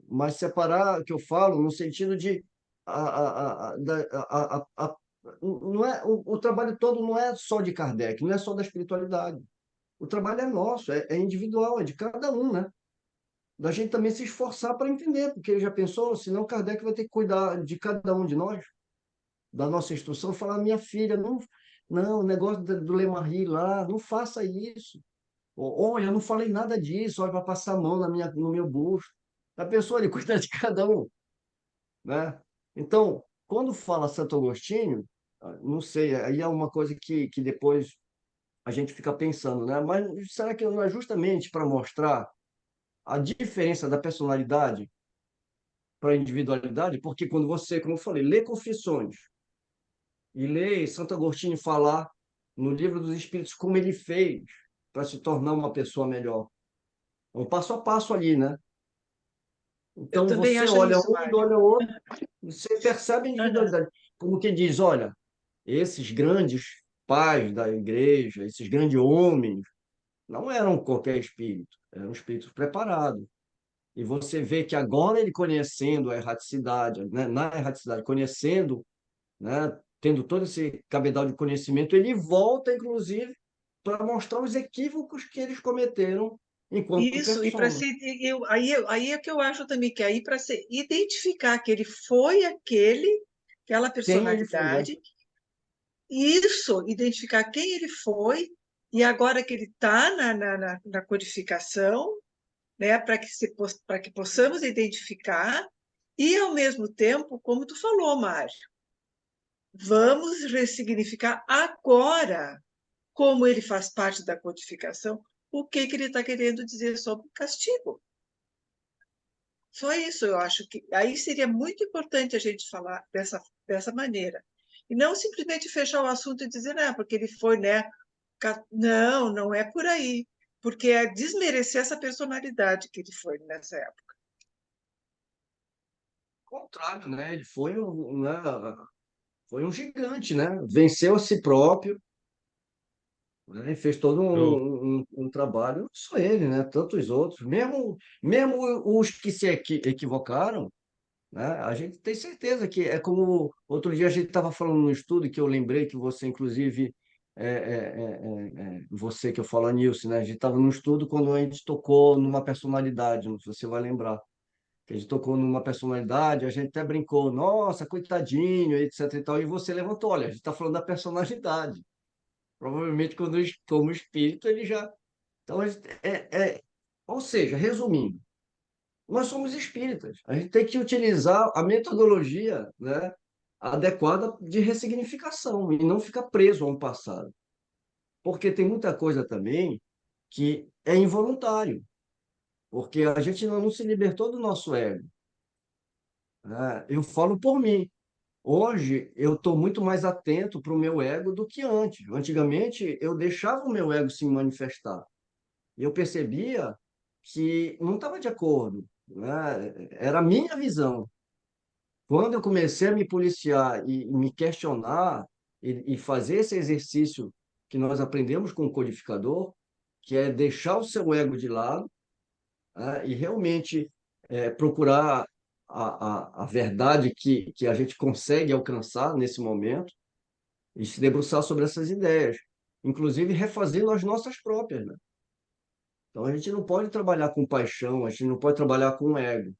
mas separar, que eu falo, no sentido de não é, o trabalho todo não é só de Kardec, não é só da espiritualidade. O trabalho é nosso, é individual, é de cada um, né? Da gente também se esforçar para entender, porque já pensou, senão Kardec vai ter que cuidar de cada um de nós, da nossa instrução, falar, minha filha, não, o negócio do Lemarie lá, não faça isso. Olha, eu não falei nada disso, olha, para passar a mão no meu busto. A pessoa, ele cuida de cada um, né? Então, quando fala Santo Agostinho, não sei, aí é uma coisa que depois a gente fica pensando, né? Mas será que não é justamente para mostrar a diferença da personalidade para a individualidade? Porque quando você, como eu falei, lê Confissões e lê Santo Agostinho falar no Livro dos Espíritos como ele fez para se tornar uma pessoa melhor. É um passo a passo ali, né? Eu Então também você acho olha isso, um e Mário. olha outro, você percebe a Aham. individualidade. Como quem diz, olha, esses grandes pais da igreja, esses grandes homens, não eram qualquer espírito, eram espíritos preparados. E você vê que agora ele conhecendo a erraticidade, né, na erraticidade, conhecendo, né, tendo todo esse cabedal de conhecimento, ele volta, inclusive, para mostrar os equívocos que eles cometeram enquanto Isso, e para persona. se aí é que eu acho também que aí para se identificar que ele foi aquela Quem ele foi, né? personalidade, isso, identificar quem ele foi, e agora que ele está na codificação, né, para que possamos identificar, e ao mesmo tempo, como tu falou, Mário, vamos ressignificar agora, como ele faz parte da codificação, o que ele está querendo dizer sobre o castigo. Só isso, eu acho que aí seria muito importante a gente falar dessa maneira. E não simplesmente fechar o assunto e dizer, porque ele foi, né? Não, não é por aí. Porque é desmerecer essa personalidade que ele foi nessa época. Ao contrário, né? Ele foi um gigante, né? Venceu a si próprio, né? E fez todo Eu, um trabalho, não só ele, né? Tantos outros, mesmo os que se equivocaram, né? A gente tem certeza que é como outro dia a gente estava falando no estudo que eu lembrei que você, inclusive, você que eu falo, a Nilce, né? A gente estava no estudo quando a gente tocou numa personalidade, não sei se você vai lembrar. Que a gente tocou numa personalidade, a gente até brincou, nossa, coitadinho, etc e tal, e você levantou, olha, a gente está falando da personalidade. Provavelmente, como espírito, ele já. Então, Ou seja, resumindo, nós somos espíritas. A gente tem que utilizar a metodologia, né, adequada de ressignificação e não ficar preso a um passado. Porque tem muita coisa também que é involuntário, porque a gente ainda não se libertou do nosso ego, né? Eu falo por mim. Hoje eu estou muito mais atento para o meu ego do que antes. Antigamente eu deixava o meu ego se manifestar. E eu percebia que não estava de acordo, né? Era a minha visão. Quando eu comecei a me policiar e me questionar e fazer esse exercício que nós aprendemos com o codificador, que é deixar o seu ego de lado, né, e realmente procurar a verdade que a gente consegue alcançar nesse momento e se debruçar sobre essas ideias, inclusive refazendo as nossas próprias, né? Então a gente não pode trabalhar com paixão, a gente não pode trabalhar com ego,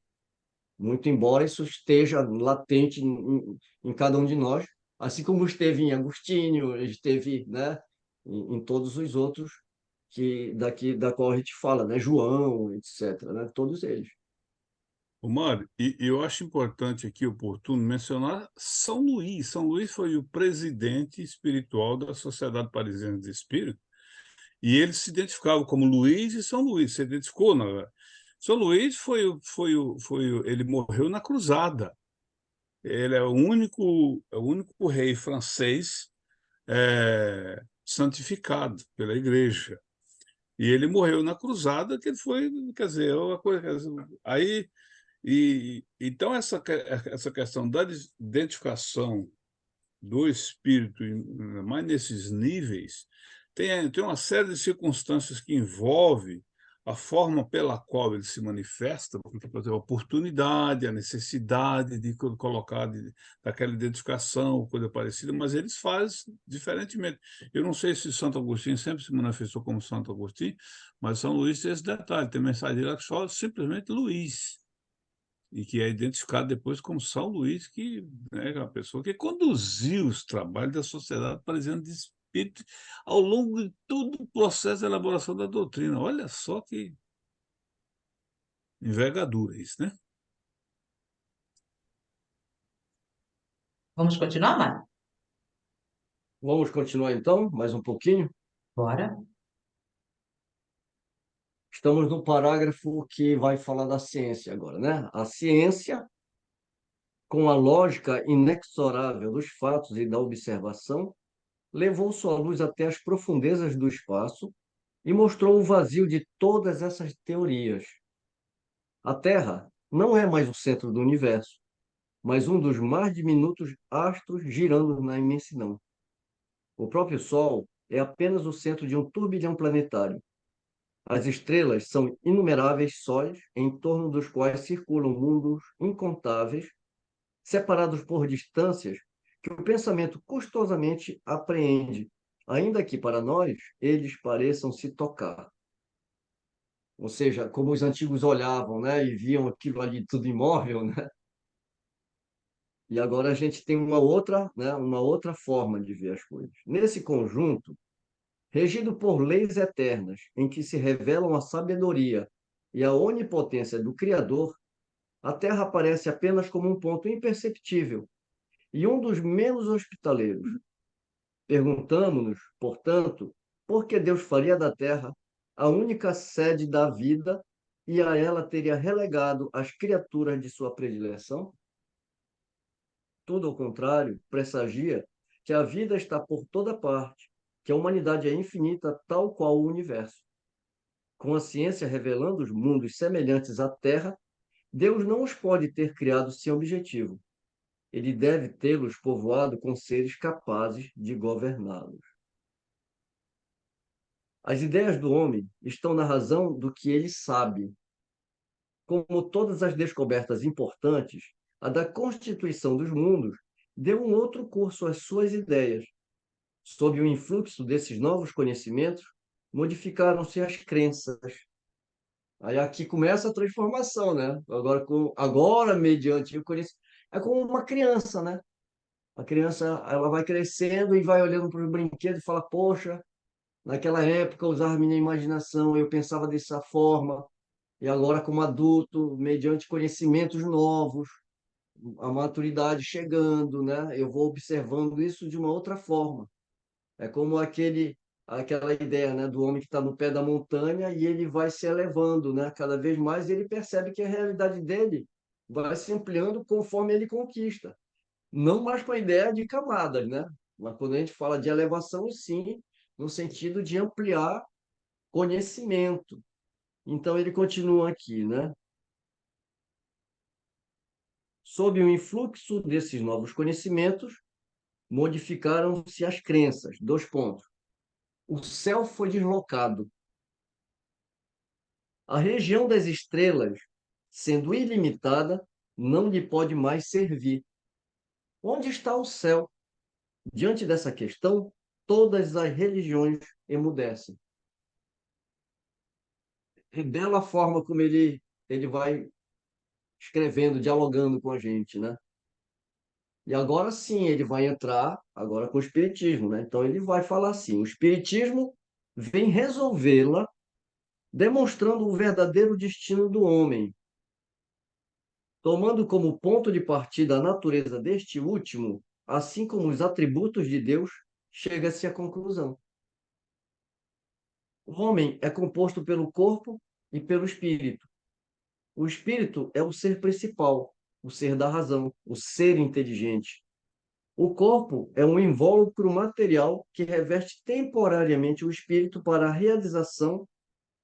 muito embora isso esteja latente em cada um de nós, assim como esteve em Agostinho, esteve, né, em todos os outros que daqui da qual a gente fala, né, João, etc, né, todos eles. Ô, Mário, e eu acho importante aqui, oportuno, mencionar São Luís. São Luís foi o presidente espiritual da Sociedade Parisiense de Espírito, e ele se identificava como Luís e São Luís, se identificou, na verdade. São Luís ele morreu na cruzada. Ele é o único rei francês santificado pela igreja. E ele morreu na cruzada, que ele foi, quer dizer, é uma coisa, aí, então essa questão da identificação do espírito, mais nesses níveis, tem uma série de circunstâncias que envolve a forma pela qual ele se manifesta, por exemplo, a oportunidade, a necessidade de colocar daquela identificação, coisa parecida, mas eles fazem diferentemente. Eu não sei se Santo Agostinho sempre se manifestou como Santo Agostinho, mas São Luís tem esse detalhe, tem mensagem lá que só simplesmente Luís, e que é identificado depois como São Luís, que é a pessoa que conduziu os trabalhos da Sociedade Parisiense de Espírito ao longo de todo o processo de elaboração da doutrina. Olha só que envergadura isso, né? Vamos continuar, Mário? Vamos continuar então, mais um pouquinho. Bora. Estamos no parágrafo que vai falar da ciência agora, né? A ciência, com a lógica inexorável dos fatos e da observação, levou sua luz até as profundezas do espaço e mostrou o vazio de todas essas teorias. A Terra não é mais o centro do universo, mas um dos mais diminutos astros girando na imensidão. O próprio Sol é apenas o centro de um turbilhão planetário. As estrelas são inumeráveis sóis em torno dos quais circulam mundos incontáveis, separados por distâncias que o pensamento custosamente apreende, ainda que para nós eles pareçam se tocar. Ou seja, como os antigos olhavam, né, e viam aquilo ali tudo imóvel, né? E agora a gente tem uma outra, né, uma outra forma de ver as coisas. Nesse conjunto, regido por leis eternas, em que se revelam a sabedoria e a onipotência do Criador, a Terra aparece apenas como um ponto imperceptível e um dos menos hospitaleiros. Perguntamos-nos, portanto, por que Deus faria da Terra a única sede da vida e a ela teria relegado as criaturas de sua predileção? Tudo ao contrário, pressagia que a vida está por toda parte, que a humanidade é infinita, tal qual o universo. Com a ciência revelando os mundos semelhantes à Terra, Deus não os pode ter criado sem objetivo. Ele deve tê-los povoado com seres capazes de governá-los. As ideias do homem estão na razão do que ele sabe. Como todas as descobertas importantes, a da constituição dos mundos deu um outro curso às suas ideias. Sob o influxo desses novos conhecimentos, modificaram-se as crenças. Aí aqui começa a transformação, né? Agora mediante o conhecimento, é como uma criança, né? A criança, ela vai crescendo e vai olhando para os brinquedos e fala: poxa, naquela época eu usava minha imaginação, eu pensava dessa forma, e agora como adulto, mediante conhecimentos novos, a maturidade chegando, né? Eu vou observando isso de uma outra forma. É como aquela ideia, né, do homem que está no pé da montanha e ele vai se elevando, né? Cada vez mais ele percebe que a realidade dele vai se ampliando conforme ele conquista. Não mais com a ideia de camadas, né? Mas quando a gente fala de elevação, sim, no sentido de ampliar conhecimento. Então ele continua aqui, né? Sob o influxo desses novos conhecimentos, modificaram-se as crenças. Dois pontos. O céu foi deslocado. A região das estrelas, sendo ilimitada, não lhe pode mais servir. Onde está o céu? Diante dessa questão, todas as religiões emudecem. É bela forma como ele vai escrevendo, dialogando com a gente, né? E agora sim, ele vai entrar agora com o espiritismo, né? Então ele vai falar assim: o espiritismo vem resolvê-la, demonstrando o verdadeiro destino do homem, tomando como ponto de partida a natureza deste último, assim como os atributos de Deus, chega-se à conclusão. O homem é composto pelo corpo e pelo espírito. O espírito é o ser principal, o ser da razão, o ser inteligente. O corpo é um invólucro material que reveste temporariamente o espírito para a realização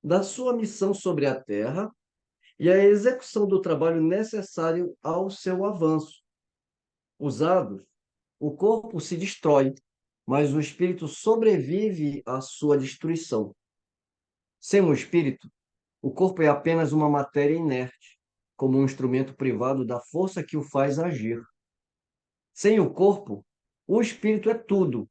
da sua missão sobre a Terra e a execução do trabalho necessário ao seu avanço. Usados, o corpo se destrói, mas o espírito sobrevive à sua destruição. Sem o espírito, o corpo é apenas uma matéria inerte, como um instrumento privado da força que o faz agir. Sem o corpo, o espírito é tudo,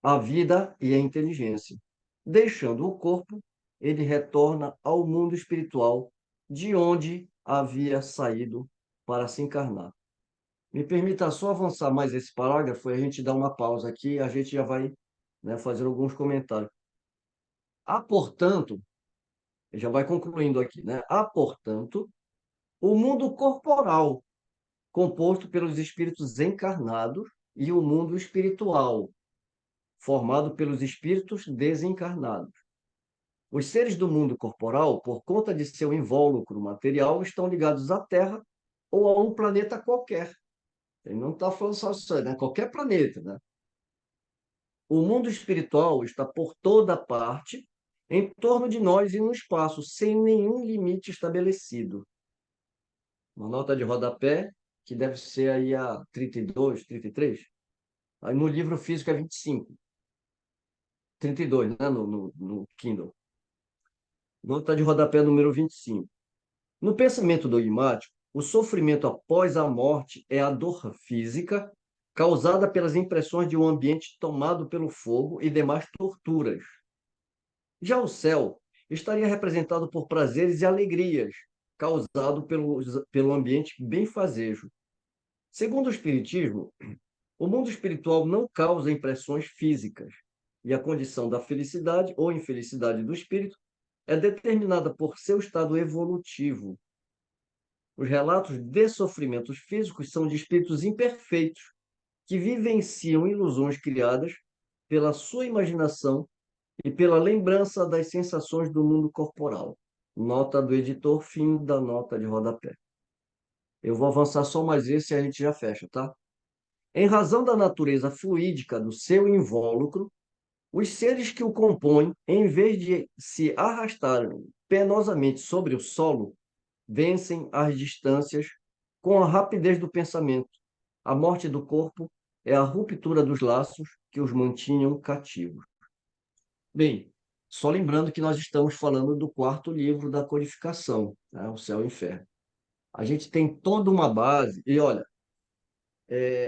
a vida e a inteligência. Deixando o corpo, ele retorna ao mundo espiritual, de onde havia saído para se encarnar. Me permita só avançar mais esse parágrafo e a gente dá uma pausa aqui e a gente já vai, né, fazer alguns comentários. Há, portanto, já vai concluindo aqui, né? Há, portanto, o mundo corporal, composto pelos espíritos encarnados, e o mundo espiritual, formado pelos espíritos desencarnados. Os seres do mundo corporal, por conta de seu invólucro material, estão ligados à Terra ou a um planeta qualquer. Ele não está falando só isso, né? Qualquer planeta, né? O mundo espiritual está por toda parte, em torno de nós e no espaço, sem nenhum limite estabelecido. Uma nota de rodapé, que deve ser aí a 32, 33. Aí no livro físico é 25. 32, né? No Kindle. Nota de rodapé número 25. No pensamento dogmático, o sofrimento após a morte é a dor física causada pelas impressões de um ambiente tomado pelo fogo e demais torturas. Já o céu estaria representado por prazeres e alegrias, causado pelo ambiente benfazejo. Segundo o Espiritismo, o mundo espiritual não causa impressões físicas, e a condição da felicidade ou infelicidade do espírito é determinada por seu estado evolutivo. Os relatos de sofrimentos físicos são de espíritos imperfeitos, que vivenciam ilusões criadas pela sua imaginação e pela lembrança das sensações do mundo corporal. Nota do editor, fim da nota de rodapé. Eu vou avançar só mais esse e a gente já fecha, tá? Em razão da natureza fluídica do seu invólucro, os seres que o compõem, em vez de se arrastarem penosamente sobre o solo, vencem as distâncias com a rapidez do pensamento. A morte do corpo é a ruptura dos laços que os mantinham cativos. Bem, só lembrando que nós estamos falando do quarto livro da codificação, né? O Céu e o Inferno. A gente tem toda uma base, e olha,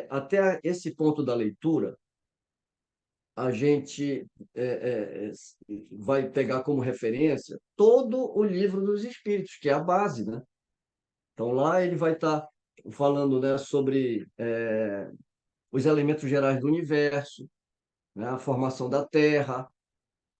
até esse ponto da leitura, a gente vai pegar como referência todo o livro dos Espíritos, que é a base, né? Então, lá ele vai estar falando, né, sobre os elementos gerais do universo, né, a formação da Terra,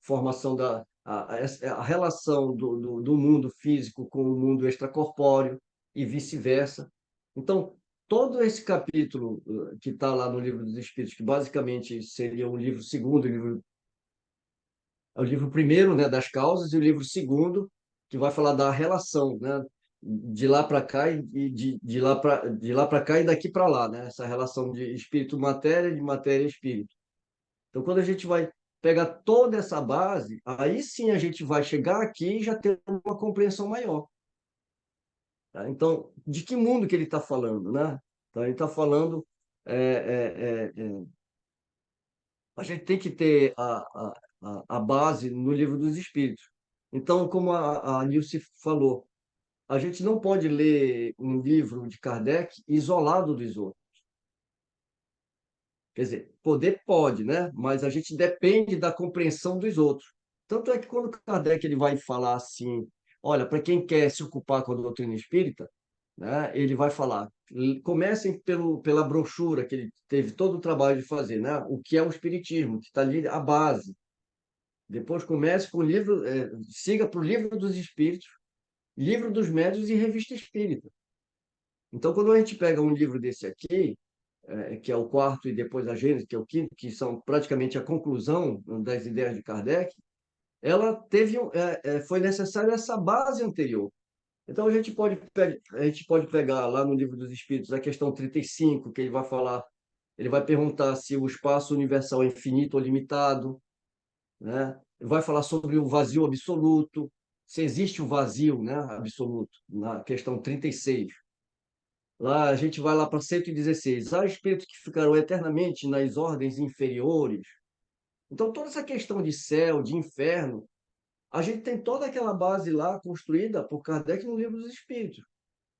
formação a relação do mundo físico com o mundo extracorpóreo e vice-versa. Então, todo esse capítulo que está lá no Livro dos Espíritos, que basicamente seria o livro segundo, o livro primeiro, né, das causas, e o livro segundo, que vai falar da relação, né, de lá para cá e de lá para cá e daqui para lá, né, essa relação de espírito-matéria, de matéria-espírito. Então, quando a gente vai pegar toda essa base, aí sim a gente vai chegar aqui e já ter uma compreensão maior. Tá? Então, de que mundo que ele está falando, né? Então, ele está falando, é, a gente tem que ter a base no Livro dos Espíritos. Então, como a Nilce falou, a gente não pode ler um livro de Kardec isolado dos outros. Quer dizer, poder pode, né? Mas a gente depende da compreensão dos outros. Tanto é que quando Kardec ele vai falar assim, olha, para quem quer se ocupar com a doutrina espírita, né, ele vai falar, comecem pela brochura que ele teve todo o trabalho de fazer, né? O que é o espiritismo, que está ali a base. Depois comece com o livro, siga para o livro dos espíritos, livro dos médiuns e revista espírita. Então, quando a gente pega um livro desse aqui, que é o quarto, e depois a Gênese, que é o quinto, que são praticamente a conclusão das ideias de Kardec, ela teve, foi necessária essa base anterior. Então, a gente pode pegar lá no Livro dos Espíritos a questão 35, que ele vai falar, ele vai perguntar se o espaço universal é infinito ou limitado, né? Vai falar sobre o vazio absoluto, se existe o vazio, né, absoluto, na questão 36. Lá a gente vai lá para 116. Há espíritos que ficarão eternamente nas ordens inferiores. Então, toda essa questão de céu, de inferno, a gente tem toda aquela base lá construída por Kardec no Livro dos Espíritos.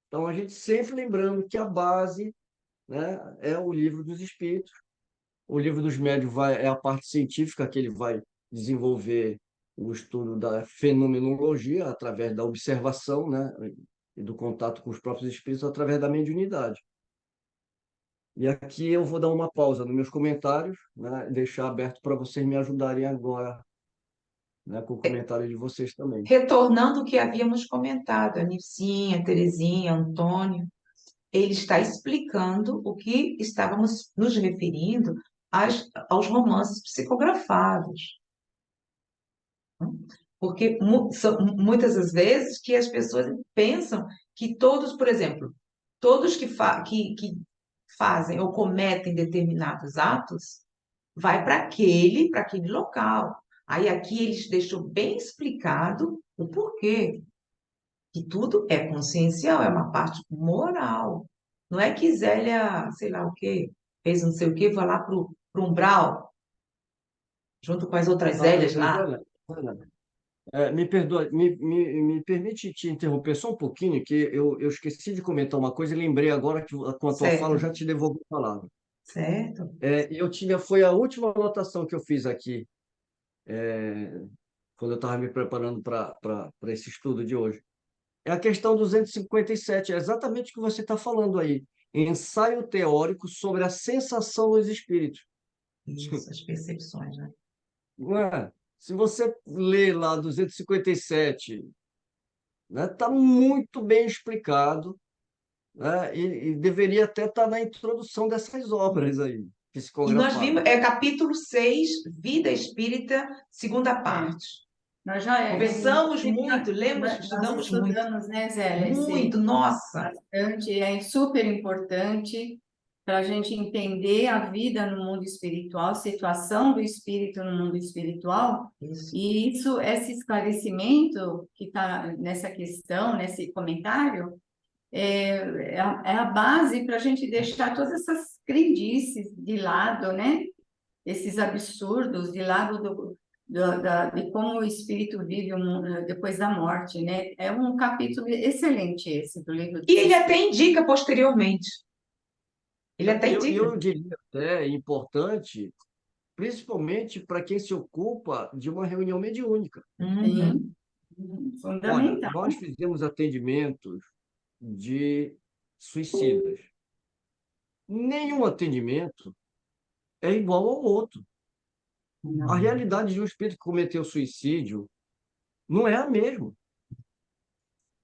Então, a gente sempre lembrando que a base, né, é o Livro dos Espíritos. O Livro dos Médiuns é a parte científica que ele vai desenvolver o estudo da fenomenologia através da observação, né, e do contato com os próprios espíritos através da mediunidade. E aqui eu vou dar uma pausa nos meus comentários, né, deixar aberto para vocês me ajudarem agora, né, com o comentário de vocês também. Retornando o que havíamos comentado, a Nilcinha, a Terezinha, Antônio, ele está explicando o que estávamos nos referindo aos romances psicografados. Porque são muitas das vezes que as pessoas pensam que todos, por exemplo, todos que fazem ou cometem determinados atos, vai para aquele local. Aí aqui eles deixou bem explicado o porquê. Que tudo é consciencial, é uma parte moral. Não é que Zélia, sei lá o quê, fez não sei o quê, vai lá para o umbral, junto com as outras Zélias lá. Ana, me perdoa, me permite te interromper só um pouquinho, que eu esqueci de comentar uma coisa e lembrei agora que com a tua fala eu Certo, já te devolvo a palavra. certo. Foi a última anotação que eu fiz aqui, quando eu estava me preparando para esse estudo de hoje. É a questão 257, é exatamente o que você está falando aí. Ensaio teórico sobre a sensação dos espíritos. Isso, as percepções, né? Não é? Se você ler lá 257, né, está muito bem explicado, né, e deveria até estar na introdução dessas obras aí, E nós vimos, psicografadas. capítulo 6, Vida Espírita, segunda É, parte. nós já Conversamos inclusive, muito, lemos, nós estudamos muito. estudamos, né, Zélia, Muito, esse nossa. bastante, é super importante para a gente entender a vida no mundo espiritual, a situação do espírito no mundo espiritual, Isso. e isso, esse esclarecimento que está nessa questão, nesse comentário, é a base para a gente deixar todas essas crendices de lado, né? Esses absurdos de lado de como o espírito vive depois da morte, né? É um capítulo excelente esse do livro E dos ele até Espíritos. indica posteriormente. Ele até indica. Eu diria até importante, principalmente para quem se ocupa de uma reunião mediúnica. Uhum. Sim, Olha, fundamental. nós fizemos atendimentos de suicidas. Nenhum atendimento é igual ao outro. A Não. realidade de um espírito que cometeu suicídio não é a mesma,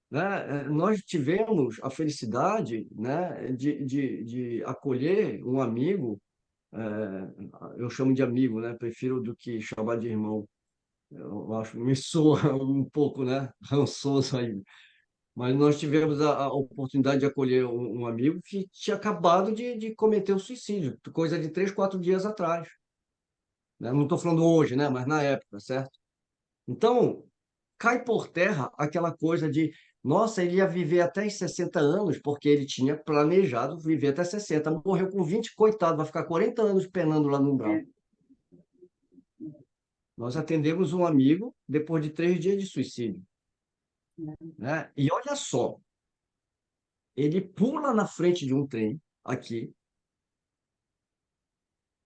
né? Nós tivemos a felicidade, né, de acolher um amigo, eu chamo de amigo, né? Prefiro do que chamar de irmão. Eu acho, me soa um pouco, né, rançoso aí. Mas nós tivemos a oportunidade de acolher um amigo que tinha acabado de cometer o suicídio, coisa de 3, 4 dias atrás, né? Não estou falando hoje, né, mas na época, certo? Então, cai por terra aquela coisa de, nossa, ele ia viver até os 60 anos, porque ele tinha planejado viver até 60. Morreu com 20, coitado, vai ficar 40 anos penando lá no umbral. É, Nós atendemos um amigo depois de 3 dias de suicídio, né? E olha só, ele pula na frente de um trem aqui,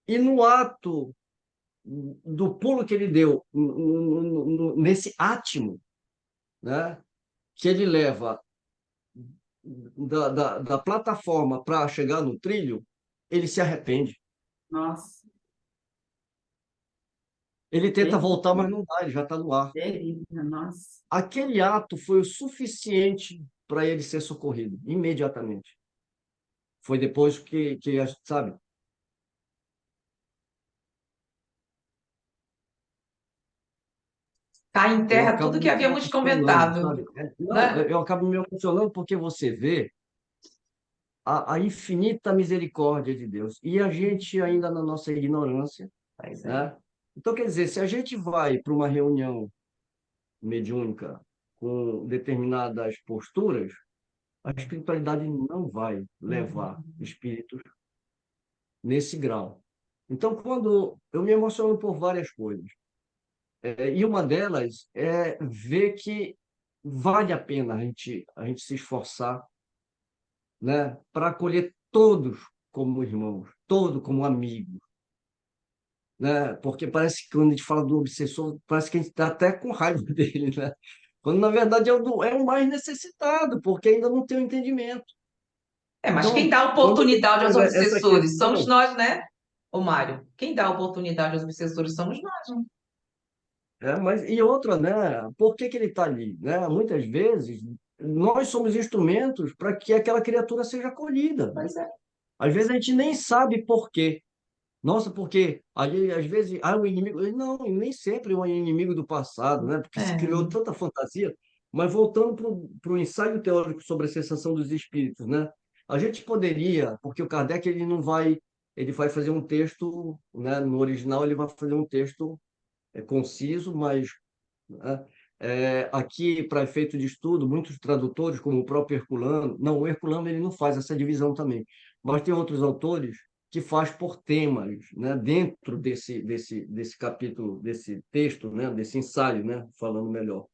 e no ato do pulo que ele deu, nesse átimo, né, que ele leva da plataforma para chegar no trilho, ele se arrepende. nossa, Ele tenta voltar, mas terrível, não dá, ele já está no ar. terrível, nossa. Aquele ato foi o suficiente para ele ser socorrido, imediatamente. Foi depois sabe? Cai em Eu terra acabo tudo que me havíamos emocionando, comentado, sabe? Não, né? eu acabo me emocionando porque você vê a infinita misericórdia de Deus. E a gente ainda na nossa ignorância, Pois é. né? Então, quer dizer, se a gente vai para uma reunião mediúnica com determinadas posturas, a espiritualidade não vai levar Uhum. espíritos nesse grau. Então, quando eu me emociono por várias coisas, e uma delas é ver que vale a pena a gente se esforçar, né, para acolher todos como irmãos, todos como amigos, né? Porque parece que quando a gente fala do obsessor, parece que a gente está até com raiva dele, né? Quando na verdade é o mais necessitado, porque ainda não tem o entendimento. É, mas quem Então, dá quando ele oportunidade aos traz essa obsessores somos questão, nós, né, ô Mário? Quem dá oportunidade aos obsessores somos nós, né? mas e outra, né? Por que que ele está ali, né? Muitas vezes nós somos instrumentos para que aquela criatura seja acolhida. Pois é. Às vezes a gente nem sabe por quê. Nossa, porque ali, às vezes, o inimigo. Não, nem sempre é um inimigo do passado, né? Porque se É. criou tanta fantasia. Mas voltando para o ensaio teórico sobre a sensação dos espíritos, né? A gente poderia, porque o Kardec ele não vai, ele vai fazer um texto, né? No original ele vai fazer um texto conciso, mas, né, aqui para efeito de estudo, muitos tradutores, como o próprio Herculano, não, o Herculano ele não faz essa divisão também, mas tem outros autores que faz por temas, né, dentro desse capítulo, desse texto, né, desse ensaio, né, falando melhor.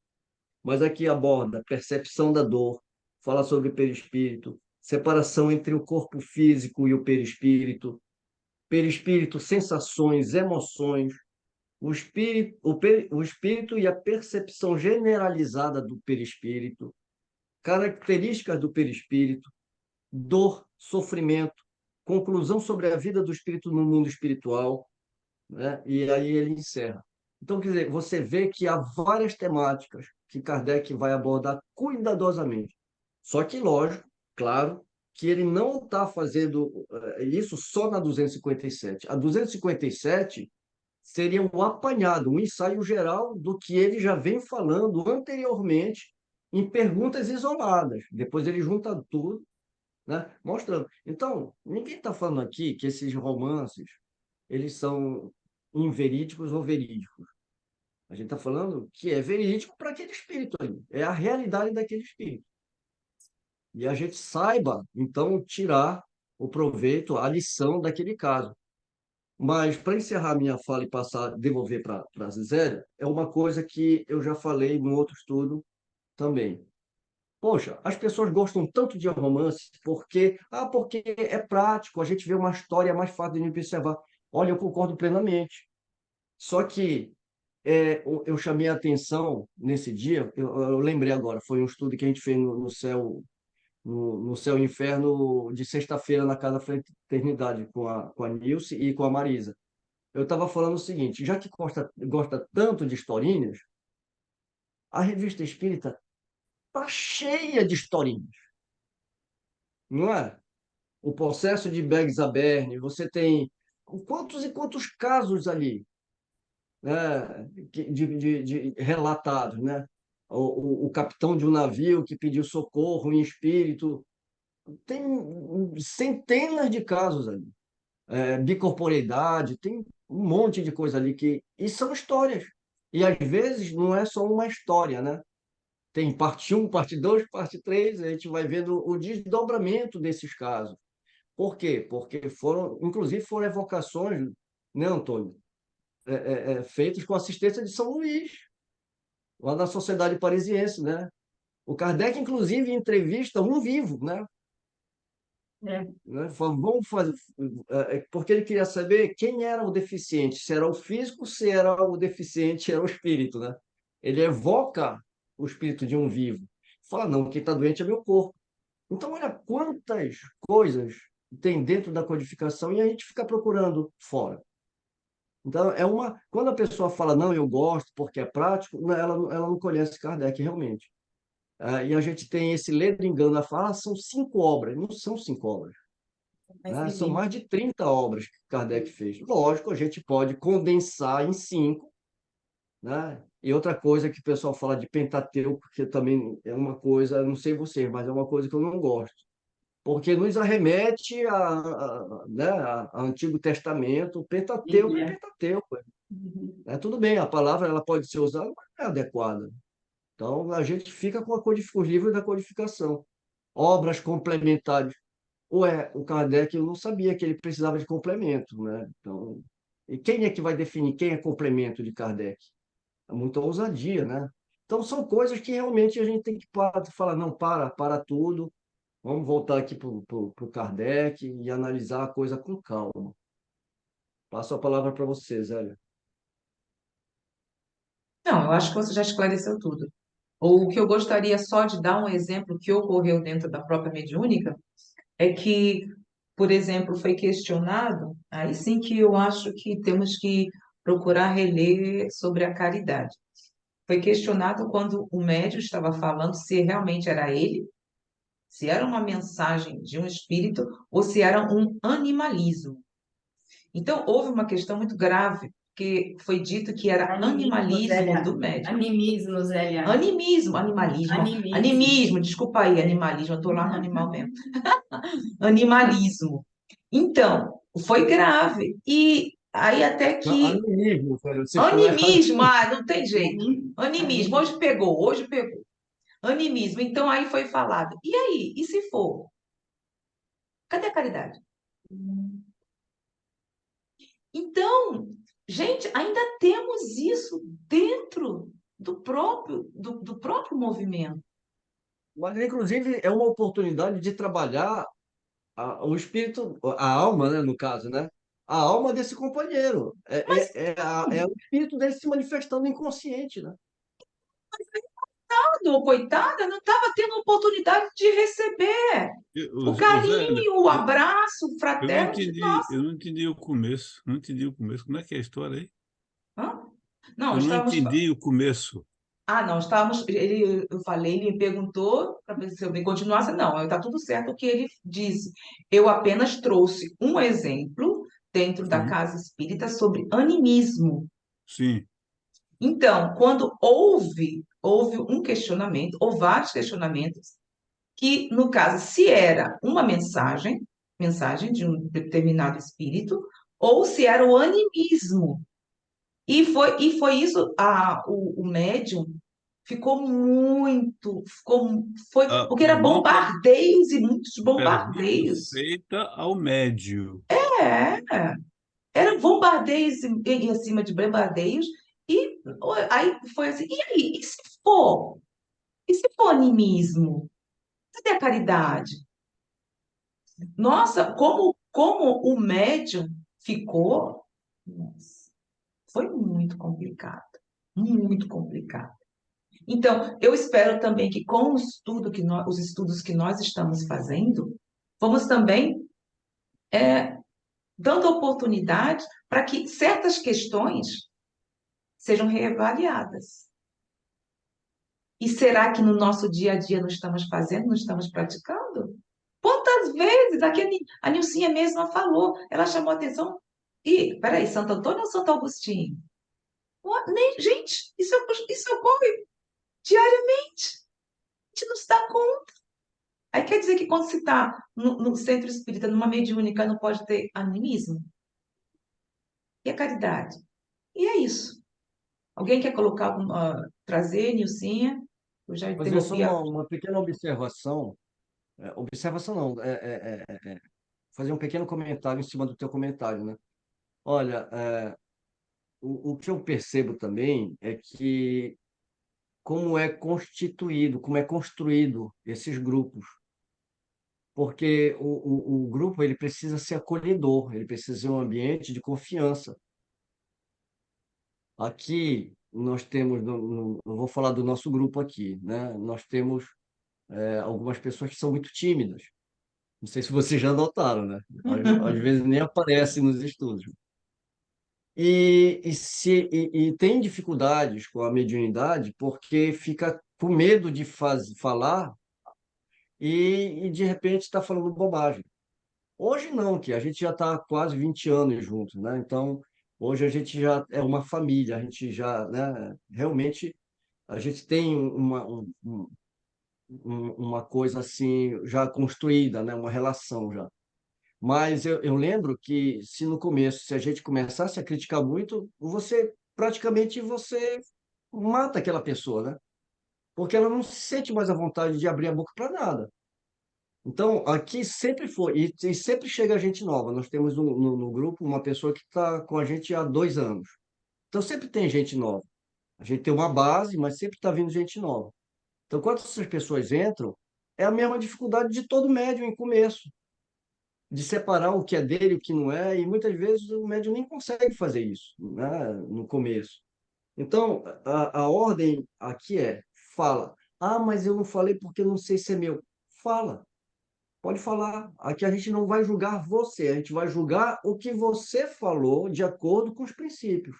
Mas aqui aborda percepção da dor, fala sobre perispírito, separação entre o corpo físico e o perispírito, sensações, emoções, o espírito e a percepção generalizada do perispírito, características do perispírito, dor, sofrimento, conclusão sobre a vida do espírito no mundo espiritual, né? E aí ele encerra. Então, quer dizer, você vê que há várias temáticas que Kardec vai abordar cuidadosamente. Só que, lógico, claro, que ele não está fazendo isso só na 257. A 257 seria um apanhado, um ensaio geral do que ele já vem falando anteriormente em perguntas isoladas. Depois ele junta tudo, né, mostrando. Então, ninguém está falando aqui que esses romances eles são inverídicos ou verídicos. A gente está falando que é verídico para aquele espírito ali. É a realidade daquele espírito. E a gente saiba, então, tirar o proveito, a lição daquele caso. Mas, para encerrar minha fala e passar, devolver para a Zélia, é uma coisa que eu já falei em outro estudo também. Poxa, as pessoas gostam tanto de romance porque é prático, a gente vê uma história mais fácil de observar. Olha, eu concordo plenamente. Só que eu chamei a atenção nesse dia, eu lembrei agora, foi um estudo que a gente fez no céu, no Céu e Inferno de sexta-feira na Casa Fraternidade com a Nilce e com a Marisa. Eu estava falando o seguinte, já que gosta tanto de historinhas, A revista espírita está cheia de historinhas, não é? O processo de Beggs Aberne, você tem quantos e quantos casos ali, né, de relatados, né? O capitão de um navio que pediu socorro em espírito, tem centenas de casos ali. Bicorporeidade, tem um monte de coisa ali e são histórias. E às vezes não é só uma história, né? Tem parte um, parte 2, parte 3. A gente vai vendo o desdobramento desses casos. Por quê? Porque inclusive foram evocações, né, Antônio? Feitas com assistência de São Luís, lá na Sociedade Parisiense, né? O Kardec, inclusive, entrevista um vivo, né? É. Né? Vamos fazer, porque ele queria saber quem era o deficiente, se era o físico, se era o deficiente, era o espírito, né? Ele evoca o espírito de um vivo. Fala, não, quem está doente é meu corpo. Então, olha quantas coisas tem dentro da codificação e a gente fica procurando fora. Então, quando a pessoa fala, não, eu gosto porque é prático, ela não conhece Kardec realmente. E a gente tem esse ledo engano, ela fala, são 5 obras. Não são 5 obras, Mas né? São vivi. mais de 30 obras que Kardec fez. Lógico, a gente pode condensar em 5, né? E outra coisa que o pessoal fala de Pentateuco, que também é uma coisa, não sei vocês, mas é uma coisa que eu não gosto, porque nos arremete né, a Antigo Testamento. O Pentateuco é Bíblia. Pentateuco. Uhum. Tudo bem, a palavra ela pode ser usada, mas não é adequada. Então, a gente fica com os livros da codificação. Obras complementares. O Kardec, eu não sabia que ele precisava de complemento, né? Então, e quem é que vai definir quem é complemento de Kardec? É muita ousadia, né? Então, são coisas que realmente a gente tem que falar, não, para tudo, vamos voltar aqui para o Kardec e analisar a coisa com calma. Passo a palavra para você, Zélia. Não, eu acho que você já esclareceu tudo. O que eu gostaria só de dar um exemplo que ocorreu dentro da própria mediúnica é que, por exemplo, foi questionado, aí sim que eu acho que temos que procurar reler sobre a caridade. Foi questionado quando o médium estava falando se realmente era ele, se era uma mensagem de um espírito ou se era um animalismo. Então, houve uma questão muito grave, que foi dito que era Animismo, animalismo Zélia. do médium. Animismo, Zélia. Animismo, animalismo, Animismo. animismo, desculpa aí, É. animalismo, eu estou lá no animal mesmo. Animalismo. Então, foi grave. E aí até Não, que animismo, Zélia, você falou errado. animismo, não tem jeito. Animismo, Animismo. hoje pegou, hoje pegou. Animismo. Então aí foi falado. E aí? E se for? Cadê a caridade? Então, gente, ainda temos isso dentro do próprio movimento. Mas, inclusive, é uma oportunidade de trabalhar o espírito, a alma, né, no caso, né? A alma desse companheiro. Mas É o espírito dele se manifestando inconsciente, né? coitado ou coitada não estava tendo oportunidade de receber o Zé, carinho, o abraço o eu não fraterno de entendi, nós. eu não entendi o começo. Não entendi o começo. Como é que é a história aí? Hã? Não, Eu não estávamos. entendi o começo. Ah, não, estávamos. Eu falei, ele me perguntou para ver se eu me continuasse. Não, está tudo certo o que ele disse. Eu apenas trouxe um exemplo dentro da Sim, casa espírita sobre animismo. sim. Então, quando houve um questionamento, ou vários questionamentos, que, no caso, se era uma mensagem de um determinado espírito, ou se era o animismo. E foi isso, o médium A porque era pergunta, bombardeios e muitos pergunta bombardeios. feita ao médio. É, eram bombardeios em cima de bombardeios, e aí foi assim, e aí, e se for? E se for animismo? Cadê a caridade? Nossa, como o médium ficou, nossa, foi muito complicado, muito complicado. Então, eu espero também que com os estudos que nós estamos fazendo, vamos também dando oportunidade para que certas questões sejam reavaliadas. E será que no nosso dia a dia não estamos fazendo, não estamos praticando? Quantas vezes, aqui a Nilcinha mesma falou, ela chamou a atenção. E, peraí, Santo Antônio ou Santo Agostinho? Gente, isso ocorre diariamente. A gente não se dá conta. Aí quer dizer que quando se está no centro espírita, numa mediúnica, não pode ter animismo? E a caridade? E é isso. Alguém quer colocar, trazer, Nilcinha? Eu já Fazer só interrompi a... uma pequena observação. Observação não, fazer um pequeno comentário em cima do teu comentário, né? Olha, o que eu percebo também é que como é constituído, como é construído esses grupos, porque o grupo ele precisa ser acolhedor, ele precisa ser um ambiente de confiança. Aqui nós temos, não vou falar do nosso grupo aqui, né? Nós temos algumas pessoas que são muito tímidas. Não sei se vocês já notaram, né? Às vezes nem aparece nos estudos. E tem dificuldades com a mediunidade porque fica com medo de falar e de repente está falando bobagem. Hoje não, que a gente já está quase 20 anos juntos, né? Então, hoje a gente já é uma família, a gente já, né? Realmente, a gente tem uma coisa assim já construída, né? Uma relação já. Mas eu lembro que se no começo, se a gente começasse a criticar muito, você mata aquela pessoa, né? Porque ela não se sente mais à vontade de abrir a boca para nada. Então, aqui sempre foi, e sempre chega gente nova. Nós temos no grupo uma pessoa que está com a gente há 2 anos. Então, sempre tem gente nova. A gente tem uma base, mas sempre está vindo gente nova. Então, quando essas pessoas entram, é a mesma dificuldade de todo médium em começo, de separar o que é dele e o que não é, e muitas vezes o médium nem consegue fazer isso, né, no começo. Então, a ordem aqui é, fala. Ah, mas eu não falei porque eu não sei se é meu. Fala. Pode falar. Aqui a gente não vai julgar você, a gente vai julgar o que você falou de acordo com os princípios.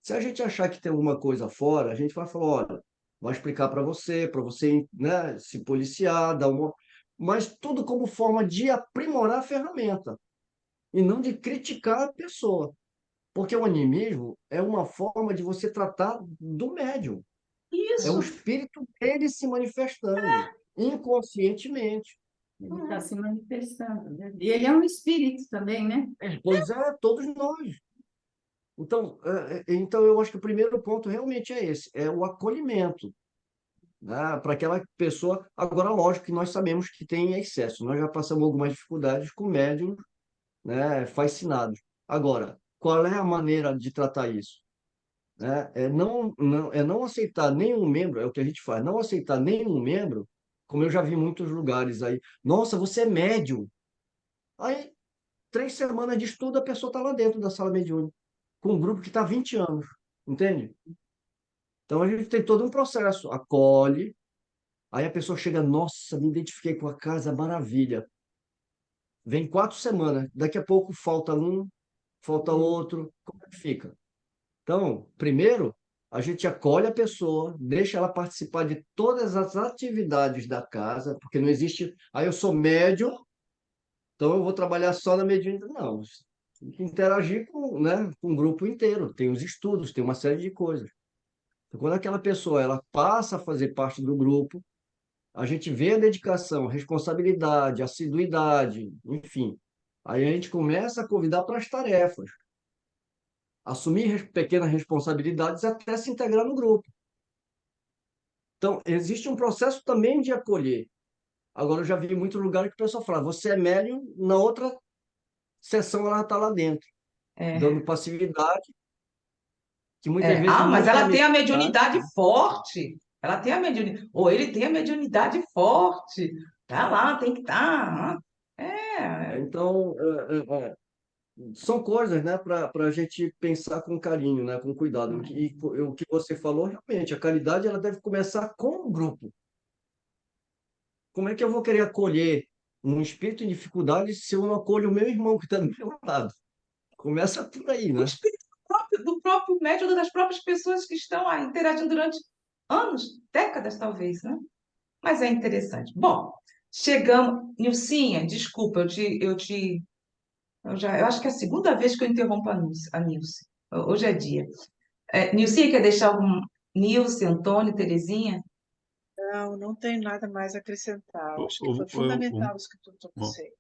Se a gente achar que tem alguma coisa fora, a gente vai falar, olha, vai explicar para você, né, se policiar, dar uma... Mas tudo como forma de aprimorar a ferramenta e não de criticar a pessoa. Porque o animismo é uma forma de você tratar do médium. É o Isso. espírito dele se manifestando inconscientemente. Ele está se manifestando, né? E ele é um espírito também, né? Pois é, todos nós. Então eu acho que o primeiro ponto realmente é esse, é o acolhimento, né, para aquela pessoa. Agora, lógico que nós sabemos que tem excesso, nós já passamos algumas dificuldades com médiums, né, fascinados. Agora, qual é a maneira de tratar isso? Né? É não aceitar nenhum membro, é o que a gente faz, não aceitar nenhum membro, como eu já vi em muitos lugares aí. Nossa, você é médium. Aí, 3 semanas de estudo, a pessoa está lá dentro da sala mediúnica, com um grupo que está há 20 anos, entende? Então, a gente tem todo um processo, acolhe, aí a pessoa chega, nossa, me identifiquei com a casa, maravilha. Vem 4 semanas, daqui a pouco falta um, falta outro, como é que fica? Então, primeiro, a gente acolhe a pessoa, deixa ela participar de todas as atividades da casa, porque não existe, aí eu sou médium, então eu vou trabalhar só na mediunidade. Não, tem que interagir com, né, com o grupo inteiro, tem os estudos, tem uma série de coisas. Então, quando aquela pessoa ela passa a fazer parte do grupo, a gente vê a dedicação, a responsabilidade, a assiduidade, enfim. Aí a gente começa a convidar para as tarefas, assumir pequenas responsabilidades até se integrar no grupo. Então, existe um processo também de acolher. Agora, eu já vi em muitos lugares que o pessoal fala, você é médium, na outra sessão ela está lá dentro, É. dando passividade, que muitas vezes Ah, mas não tem a ela tem a mediunidade. mediunidade forte. Ela tem a mediunidade. Ou ele tem a mediunidade forte. Tá lá, tem que estar. É. Então, são coisas, né, para a gente pensar com carinho, né, com cuidado. E o que você falou, realmente, a caridade ela deve começar com o grupo. Como é que eu vou querer acolher um espírito em dificuldade se eu não acolho o meu irmão que está do meu lado? Começa por aí, O né? espírito do próprio médium, das próprias pessoas que estão interagindo durante anos, décadas talvez, né? Mas é interessante. Bom, chegamos. Nilcinha, desculpa, eu acho que é a segunda vez que eu interrompo a Nilce. Hoje é dia. Nilcinha, quer deixar algum. Nilce, Antônio, Terezinha? Não, não tenho nada mais a acrescentar. O- Acho que foi o- fundamental isso que tu o- trouxe.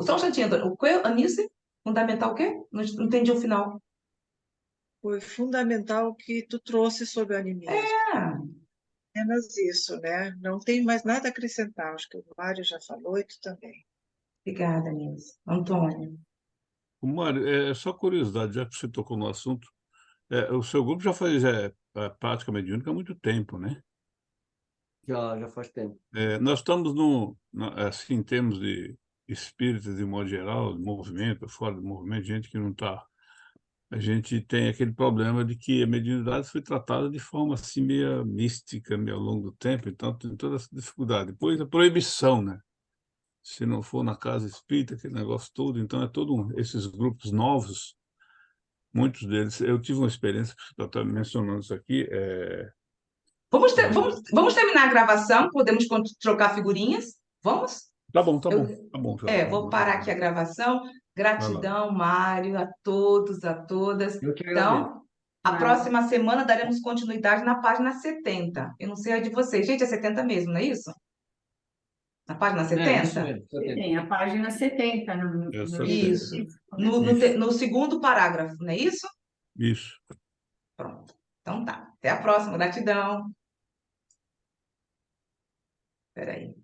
Só um instantinho, Antônio. O que, Nilce? Fundamental o quê? Não entendi o final. Foi fundamental o que tu trouxe sobre o animismo. Ah, Apenas isso, né? Não tem mais nada a acrescentar. Acho que o Mário já falou e tu também. obrigada, Nilce. Antônio. Mário, é só curiosidade, já que você tocou no assunto, o seu grupo já faz prática mediúnica há muito tempo, né? Já faz tempo. Nós estamos assim, em termos de espíritas, de modo geral, de movimento, fora do movimento, gente que não está. A gente tem aquele problema de que a mediunidade foi tratada de forma assim meio mística, meio ao longo do tempo, então tem toda essa dificuldade. Depois a proibição, né? Se não for na casa espírita, aquele negócio todo, então esses grupos novos, muitos deles, eu tive uma experiência, eu estava mencionando isso aqui, Vamos terminar a gravação? Podemos trocar figurinhas? Vamos? tá bom, tá bom, Eu, tá bom, vou parar aqui a gravação. vai lá. Gratidão, Mário, a todos, a todas. Eu que agradeço. Então, a próxima semana daremos continuidade na página 70. Eu não sei a de vocês. Gente, é 70 mesmo, não é isso? Na página Isso 70? mesmo. Tem a página 70 no Essa livro. Isso. Né? No segundo parágrafo, não é isso? Isso. Pronto. Então tá. Até a próxima. Gratidão. Espera aí.